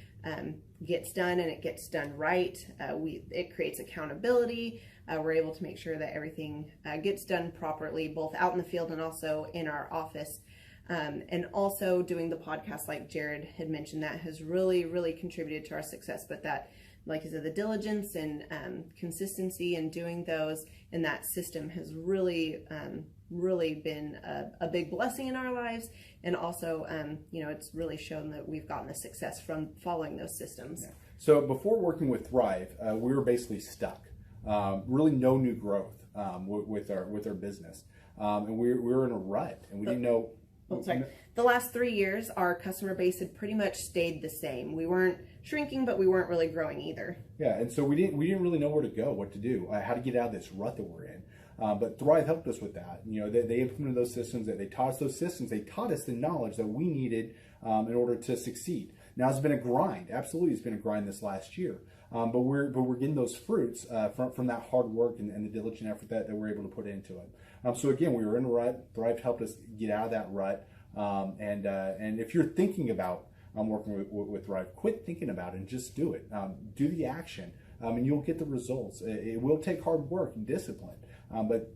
gets done and it gets done right. It creates accountability. We're able to make sure that everything gets done properly, both out in the field and also in our office. And also doing the podcast, like Jared had mentioned, that has really, really contributed to our success. But that, like I said, the diligence and consistency in doing those and that system has really, really been a big blessing in our lives. And also, it's really shown that we've gotten the success from following those systems. Yeah. So before working with Thrive, we were basically stuck. Really no new growth with our business. And we were in a rut and we didn't know. The last 3 years, our customer base had pretty much stayed the same. We weren't shrinking, but we weren't really growing either. Yeah, and so we didn't really know where to go, what to do, how to get out of this rut that we're in. But Thrive helped us with that. They implemented those systems. They taught us those systems. They taught us the knowledge that we needed in order to succeed. Now it's been a grind. Absolutely, it's been a grind this last year. But we're getting those fruits from that hard work and the diligent effort that we're able to put into it. So again, we were in a rut. Thrive helped us get out of that rut. And if you're thinking about working with Thrive, quit thinking about it and just do it. Do the action, and you'll get the results. It will take hard work and discipline, but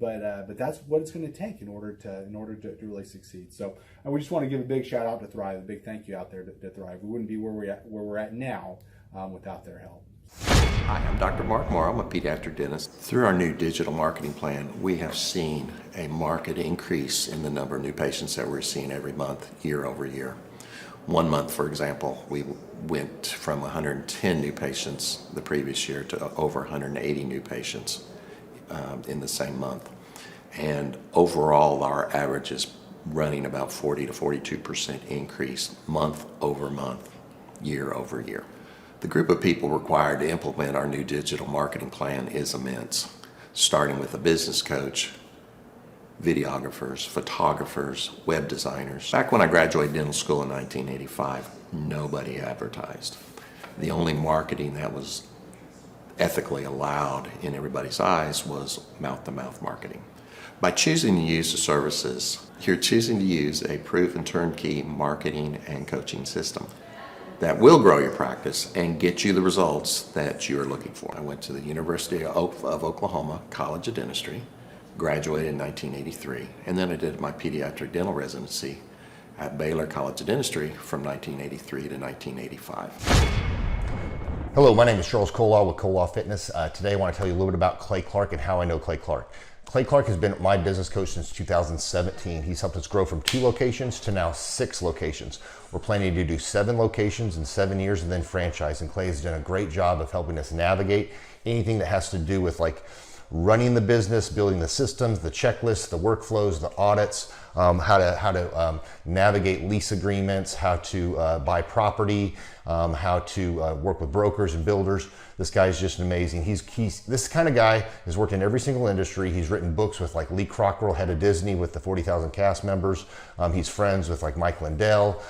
that's what it's going to take in order to really succeed. So we just want to give a big shout out to Thrive, a big thank you out there to Thrive. We wouldn't be where we're at now without their help. Hi, I'm Dr. Mark Moore. I'm a pediatric dentist. Through our new digital marketing plan, we have seen a marked increase in the number of new patients that we're seeing every month, year over year. 1 month, for example, we went from 110 new patients the previous year to over 180 new patients in the same month. And overall, our average is running about 40 to 42% increase month over month, year over year. The group of people required to implement our new digital marketing plan is immense, starting with a business coach, videographers, photographers, web designers. Back when I graduated dental school in 1985, nobody advertised. The only marketing that was ethically allowed in everybody's eyes was mouth-to-mouth marketing. By choosing to use the services, you're choosing to use a proven turnkey marketing and coaching system that will grow your practice and get you the results that you're looking for. I went to the University of Oklahoma College of Dentistry, graduated in 1983, and then I did my pediatric dental residency at Baylor College of Dentistry from 1983 to 1985. Hello, my name is Charles Colaw with Colaw Fitness. Today I want to tell you a little bit about Clay Clark and how I know Clay Clark. Clay Clark has been my business coach since 2017. He's helped us grow from 2 locations to now 6 locations. We're planning to do 7 locations in 7 years and then franchise. And Clay has done a great job of helping us navigate anything that has to do with like running the business, building the systems, the checklists, the workflows, the audits, how to navigate lease agreements, how to buy property, how to work with brokers and builders. This guy's just amazing. He's this kind of guy has worked in every single industry. He's written books with like Lee Crockrell, head of Disney, with the 40,000 cast members. He's friends with like Mike Lindell.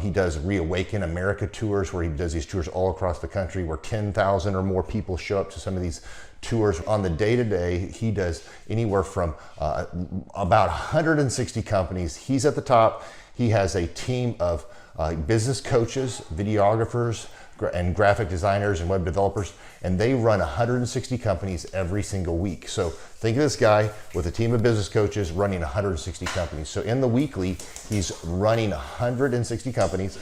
He does Reawaken America tours, where he does these tours all across the country, where 10,000 or more people show up to some of these tours. On the day-to-day, he does anywhere from about 160 companies. He's at the top. He has a team of business coaches, videographers, and graphic designers and web developers, and they run 160 companies every single week. So think of this guy with a team of business coaches running 160 companies. So in the weekly, he's running 160 companies.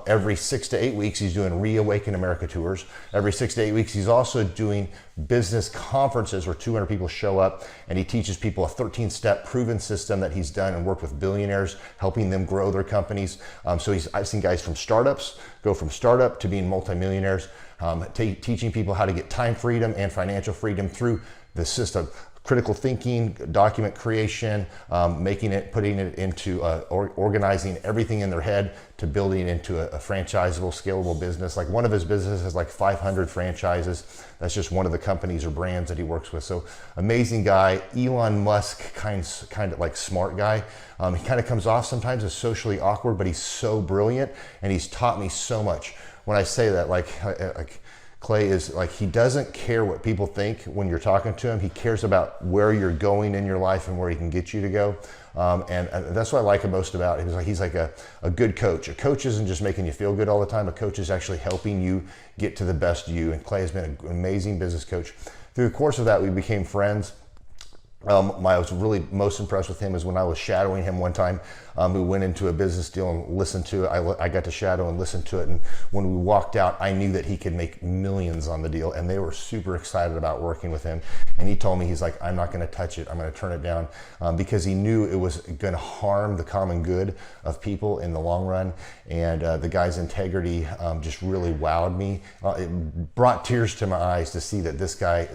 Every 6 to 8 weeks, he's doing Reawaken America tours. Every 6 to 8 weeks, he's also doing business conferences where 200 people show up, and he teaches people a 13-step proven system that he's done and worked with billionaires, helping them grow their companies. So I've seen guys from startups go from startup to being multimillionaires, teaching people how to get time freedom and financial freedom through the system. Critical thinking, document creation, putting it into organizing everything in their head to building it into a franchisable, scalable business. Like one of his businesses has like 500 franchises. That's just one of the companies or brands that he works with. So amazing guy. Elon Musk, kind of like smart guy. He kind of comes off sometimes as socially awkward, but he's so brilliant, and he's taught me so much. When I say that, like Clay is like, he doesn't care what people think when you're talking to him. He cares about where you're going in your life and where he can get you to go. And that's what I like most about him. He's like a good coach. A coach isn't just making you feel good all the time. A coach is actually helping you get to the best you. And Clay has been an amazing business coach. Through the course of that, we became friends. I was really most impressed with him is when I was shadowing him one time. We went into a business deal and listened to it. I got to shadow and listen to it. And when we walked out, I knew that he could make millions on the deal. And they were super excited about working with him. And he told me, he's like, I'm not going to touch it. I'm going to turn it down, because he knew it was going to harm the common good of people in the long run. And the guy's integrity just really wowed me. It brought tears to my eyes to see that this guy,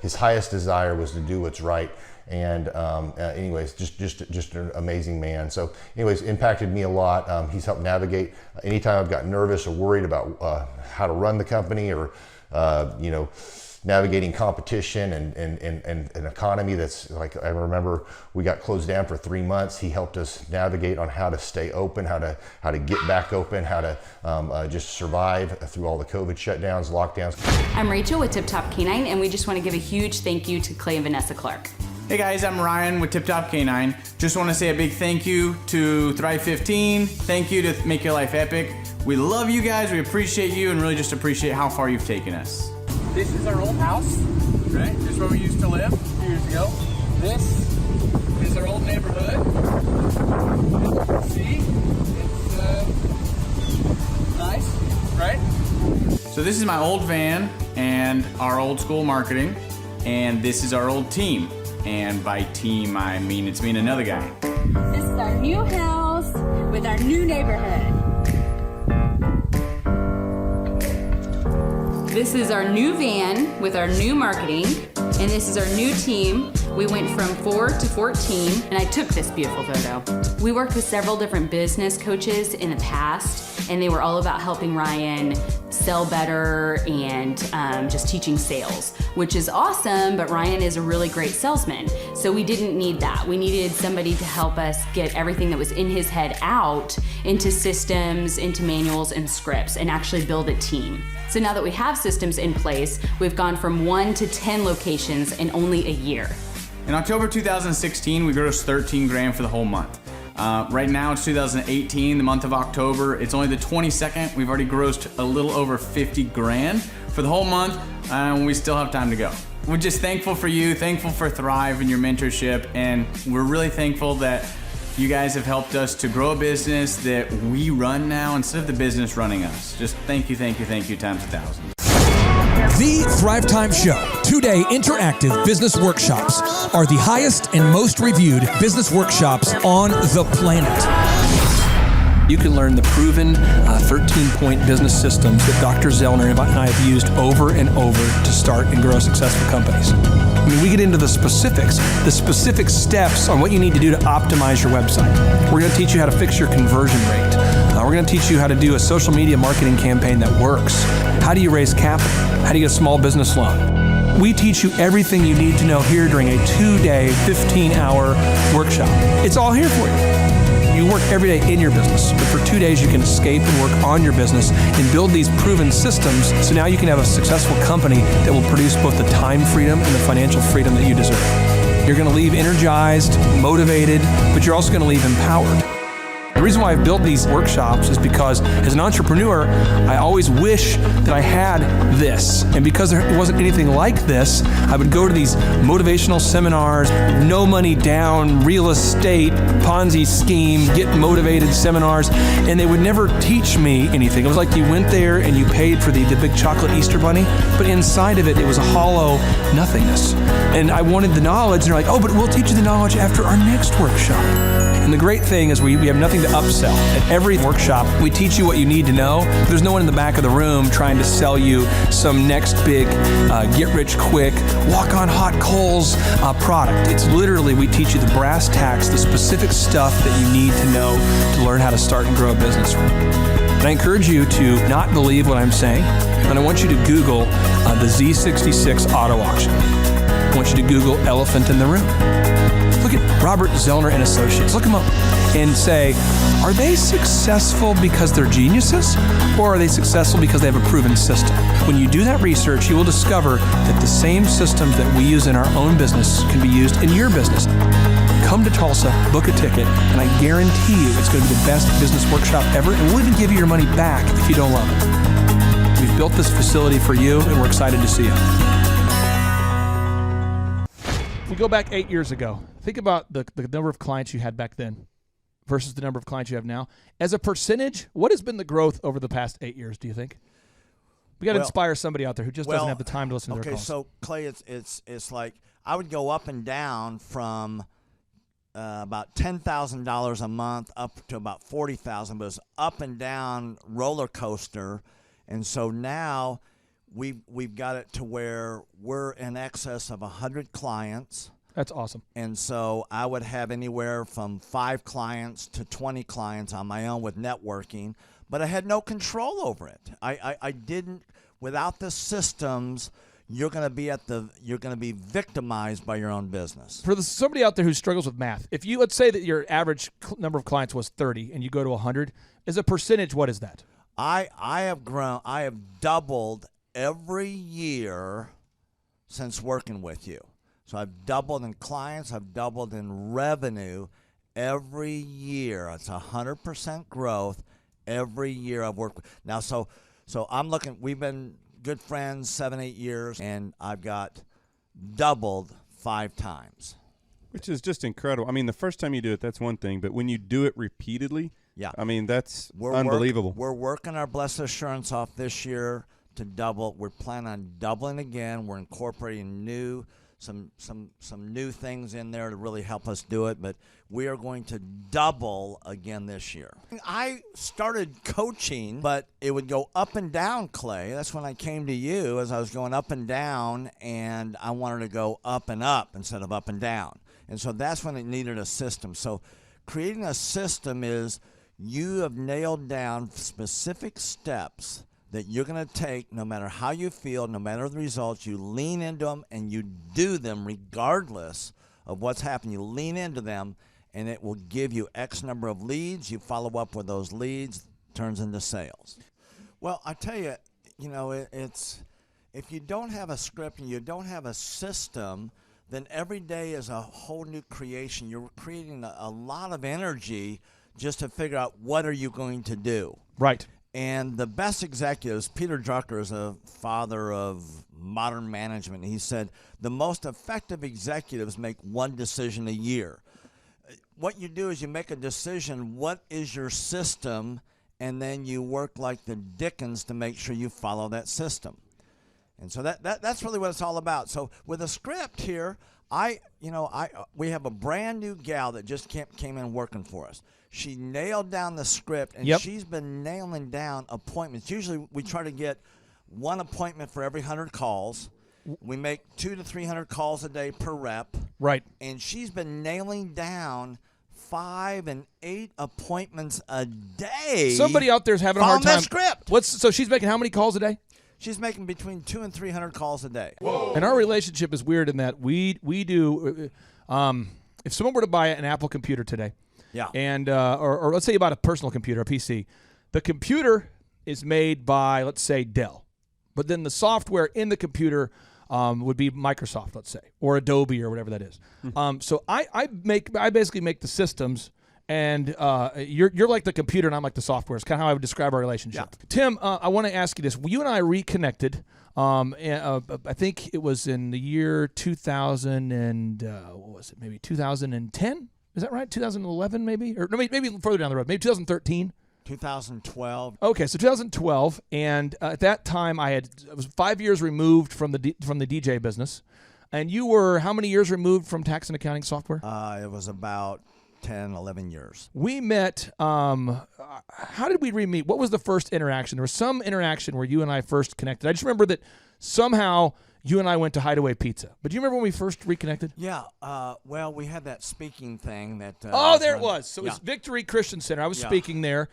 his highest desire was to do what's right. And anyways, just an amazing man. So anyways, impacted me a lot. He's helped navigate anytime I've got nervous or worried about how to run the company, or navigating competition and an economy that's like, I remember we got closed down for 3 months. He helped us navigate on how to stay open, how to get back open, how to just survive through all the COVID shutdowns, lockdowns. I'm Rachel with Tip Top Canine, and we just want to give a huge thank you to Clay and Vanessa Clark. Hey guys, I'm Ryan with Tip Top Canine. Just want to say a big thank you to Thrive 15. Thank you to Make Your Life Epic. We love you guys, we appreciate you, and really just appreciate how far you've taken us. This is our old house, right? This is where we used to live a few years ago. This is our old neighborhood. As you can see, it's nice, right? So this is my old van and our old school marketing, and this is our old team. And by team, I mean it's me and another guy. This is our new house with our new neighborhood. This is our new van with our new marketing, and this is our new team. We went from 4 to 14, and I took this beautiful photo. We worked with several different business coaches in the past, and they were all about helping Ryan sell better and just teaching sales, which is awesome, but Ryan is a really great salesman. So we didn't need that. We needed somebody to help us get everything that was in his head out into systems, into manuals and scripts, and actually build a team. So now that we have systems in place, we've gone from 1 to 10 locations in only a year. In October 2016, we grossed 13 grand for the whole month. Right now it's 2018, the month of October. It's only the 22nd. We've already grossed a little over 50 grand for the whole month, and we still have time to go. We're just thankful for you, thankful for Thrive and your mentorship, and we're really thankful that you guys have helped us to grow a business that we run now instead of the business running us. Just thank you times 1,000. The Thrivetime Show 2-day interactive business workshops are the highest and most reviewed business workshops on the planet. You can learn the proven 13-point business systems that Dr. Zellner and I have used over and over to start and grow successful companies. I mean, we get into the specific steps on what you need to do to optimize your website. We're going to teach you how to fix your conversion rate. We're going to teach you how to do a social media marketing campaign that works. How do you raise capital? How do you get a small business loan? We teach you everything you need to know here during a 2-day, 15-hour workshop. It's all here for you. You work every day in your business, but for 2 days you can escape and work on your business and build these proven systems so now you can have a successful company that will produce both the time freedom and the financial freedom that you deserve. You're going to leave energized, motivated, but you're also going to leave empowered. The reason why I've built these workshops is because as an entrepreneur, I always wish that I had this. And because there wasn't anything like this, I would go to these motivational seminars, no money down, real estate, Ponzi scheme, get motivated seminars, and they would never teach me anything. It was like you went there and you paid for the big chocolate Easter bunny, but inside of it, it was a hollow nothingness. And I wanted the knowledge, and they're like, oh, but we'll teach you the knowledge after our next workshop. And the great thing is we have nothing to upsell. At every workshop, we teach you what you need to know. There's no one in the back of the room trying to sell you some next big get-rich-quick, walk-on-hot coals product. It's literally, we teach you the brass tacks, the specific stuff that you need to know to learn how to start and grow a business. And I encourage you to not believe what I'm saying, and I want you to Google the Z66 auto auction. I want you to Google elephant in the room. Look at Robert Zellner and Associates. Look them up and say, are they successful because they're geniuses, or are they successful because they have a proven system? When you do that research, you will discover that the same systems that we use in our own business can be used in your business. Come to Tulsa, book a ticket, and I guarantee you it's going to be the best business workshop ever, and we'll even give you your money back if you don't love it. We've built this facility for you, and we're excited to see you. If we go back 8 years ago, think about the number of clients you had back then versus the number of clients you have now. As a percentage, what has been the growth over the past 8 years, do you think? We got to inspire somebody out there who just doesn't have the time to listen to their calls. Okay, so Clay, it's like I would go up and down from about $10,000 a month up to about $40,000, but it's up and down roller coaster. And so now we've got it to where we're in excess of 100 clients. That's awesome. And so I would have anywhere from 5 clients to 20 clients on my own with networking, but I had no control over it. I didn't, without the systems, you're going to be victimized by your own business. For somebody out there who struggles with math, if you, let's say that your average number of clients was 30 and you go to 100, as a percentage, what is that? I have doubled every year since working with you. So I've doubled in clients, I've doubled in revenue every year. It's 100% growth every year I've worked with. Now, so I'm looking, we've been good friends 7-8 years, and I've got doubled 5 times. Which is just incredible. I mean, the first time you do it, that's one thing, but when you do it repeatedly, yeah, I mean, that's unbelievable. We're working our Blessed Assurance off this year to double. We're planning on doubling again. We're incorporating some new things in there to really help us do it, but we are going to double again this year. I started coaching, but it would go up and down, Clay. That's when I came to you, as I was going up and down, and I wanted to go up and up instead of up and down. And so that's when it needed a system. So creating a system is you have nailed down specific steps that you're going to take no matter how you feel, no matter the results. You lean into them and you do them regardless of what's happening. You lean into them and it will give you X number of leads. You follow up with those leads, turns into sales. Well, I tell you, it's if you don't have a script and you don't have a system, then every day is a whole new creation. You're creating a lot of energy just to figure out what are you going to do. Right. And the best executives, Peter Drucker is a father of modern management. He said, the most effective executives make one decision a year. What you do is you make a decision, what is your system, and then you work like the Dickens to make sure you follow that system. And so that's really what it's all about. So with a script here, We have a brand new gal that just came in working for us. She nailed down the script, and she's been nailing down appointments. Usually we try to get one appointment for every 100 calls. We make 200 to 300 calls a day per rep. Right. And she's been nailing down 5 and 8 appointments a day. Somebody out there's having a hard time. That script. So she's making how many calls a day? She's making between 200 and 300 calls a day. Whoa. And our relationship is weird in that we do. If someone were to buy an Apple computer today, and or let's say you bought a personal computer, a PC, the computer is made by, let's say, Dell, but then the software in the computer would be Microsoft, let's say, or Adobe or whatever that is. So I basically make the systems, and you're like the computer and I'm like the software. It's kind of how I would describe our relationship. Yeah. Tim, I want to ask you this. You and I reconnected. I think it was in the year 2000 and what was it? Maybe 2010. Is that right? 2011 maybe? Or no, maybe further down the road. Maybe 2013. 2012. Okay, so 2012, and at that time I was 5 years removed from the DJ business, and you were how many years removed from tax and accounting software? It was about 10, 11 years. We met. How did we re-meet? What was the first interaction? There was some interaction where you and I first connected. I just remember that somehow you and I went to Hideaway Pizza. But do you remember when we first reconnected? Yeah. Well, we had that speaking thing that. There it was. So it was Victory Christian Center. I was speaking there.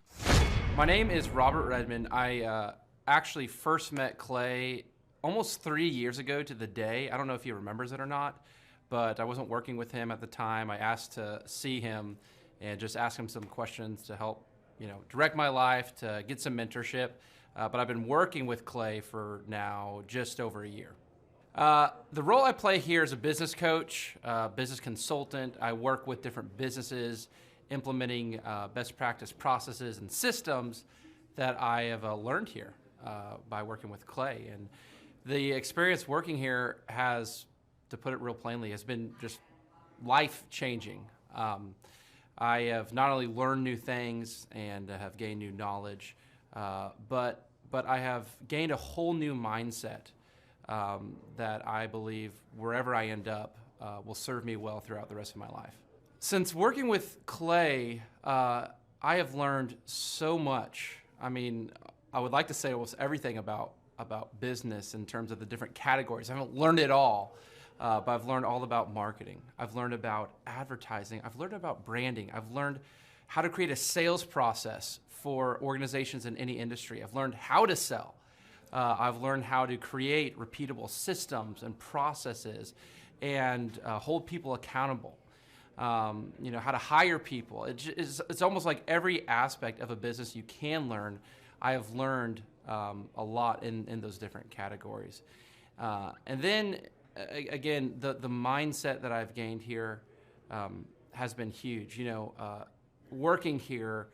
My name is Robert Redmond. I actually first met Clay almost 3 years ago to the day. I don't know if he remembers it or not, but I wasn't working with him at the time. I asked to see him and just ask him some questions to help, direct my life, to get some mentorship. But I've been working with Clay for now just over a year. The role I play here is a business coach, business consultant. I work with different businesses implementing best practice processes and systems that I have learned here by working with Clay. And the experience working here has, to put it real plainly, has been just life-changing. I have not only learned new things and have gained new knowledge, but I have gained a whole new mindset that I believe wherever I end up will serve me well throughout the rest of my life. Since working with Clay, I have learned so much. I mean, I would like to say almost everything about business in terms of the different categories. I haven't learned it all, but I've learned all about marketing. I've learned about advertising. I've learned about branding. I've learned how to create a sales process for organizations in any industry. I've learned how to sell. I've learned how to create repeatable systems and processes and hold people accountable. How to hire people. It's almost like every aspect of a business you can learn. I have learned a lot in those different categories. And then, again, the mindset that I've gained here has been huge. Working here,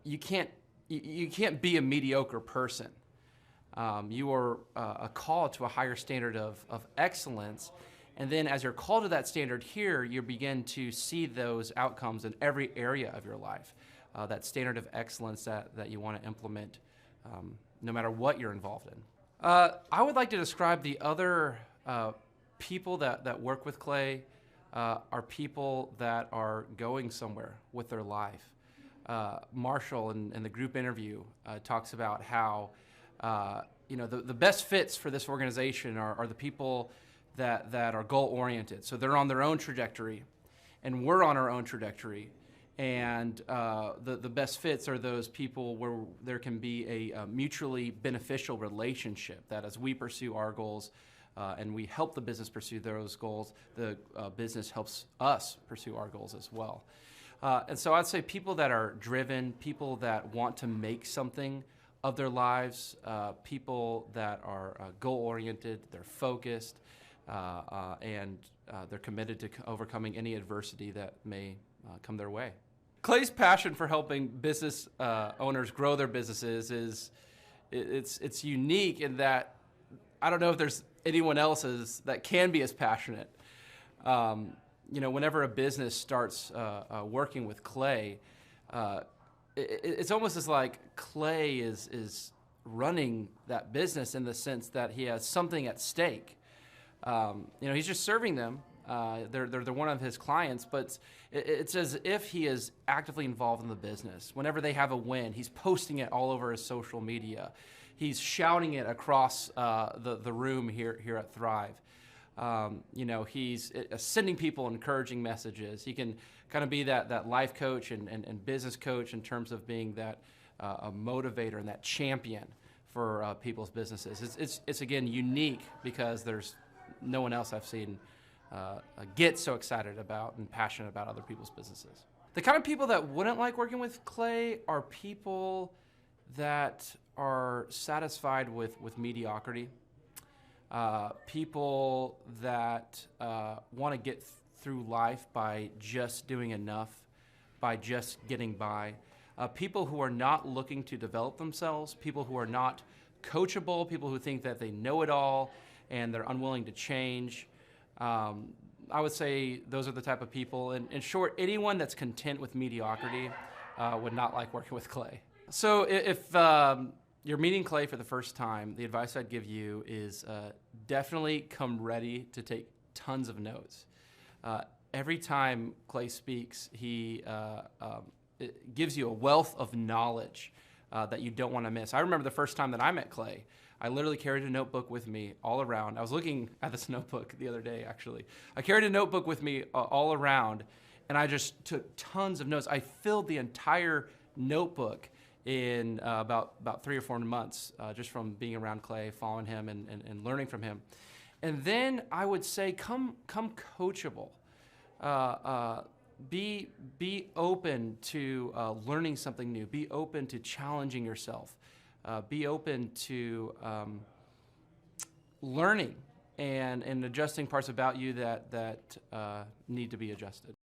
you can't be a mediocre person. You are a call to a higher standard of excellence. And then as you're called to that standard here, you begin to see those outcomes in every area of your life, that standard of excellence that you want to implement no matter what you're involved in. I would like to describe the other people that work with Clay are people that are going somewhere with their life. Marshall in the group interview talks about how the best fits for this organization are the people that are goal-oriented. So they're on their own trajectory, and we're on our own trajectory. And the best fits are those people where there can be a mutually beneficial relationship, that as we pursue our goals and we help the business pursue those goals, the business helps us pursue our goals as well. And so I'd say people that are driven, people that want to make something of their lives, people that are goal-oriented, they're focused, and they're committed to overcoming any adversity that may come their way. Clay's passion for helping business owners grow their businesses it's unique in that I don't know if there's anyone else that can be as passionate. Whenever a business starts working with Clay, it's almost as like Clay is running that business in the sense that he has something at stake. He's just serving them, They're one of his clients, but it's as if he is actively involved in the business. Whenever they have a win, he's posting it all over his social media. He's shouting it across the room here at Thrive. He's sending people encouraging messages. He can kind of be that life coach and business coach in terms of being that a motivator and that champion for people's businesses. It's again unique because there's no one else I've seen get so excited about and passionate about other people's businesses. The kind of people that wouldn't like working with Clay are people that are satisfied with mediocrity. People that want to get through life by just doing enough, by just getting by. People who are not looking to develop themselves, people who are not coachable, people who think that they know it all and they're unwilling to change. I would say those are the type of people. In short, anyone that's content with mediocrity would not like working with Clay. So if you're meeting Clay for the first time, the advice I'd give you is definitely come ready to take tons of notes. Every time Clay speaks, he it gives you a wealth of knowledge that you don't want to miss. I remember the first time that I met Clay, I literally carried a notebook with me all around. I was looking at this notebook the other day, actually. I carried a notebook with me all around, and I just took tons of notes. I filled the entire notebook in about 3 or 4 months, just from being around Clay, following him, and learning from him. And then I would say, come coachable. Be open to learning something new. Be open to challenging yourself. Be open to learning and adjusting parts about you that need to be adjusted.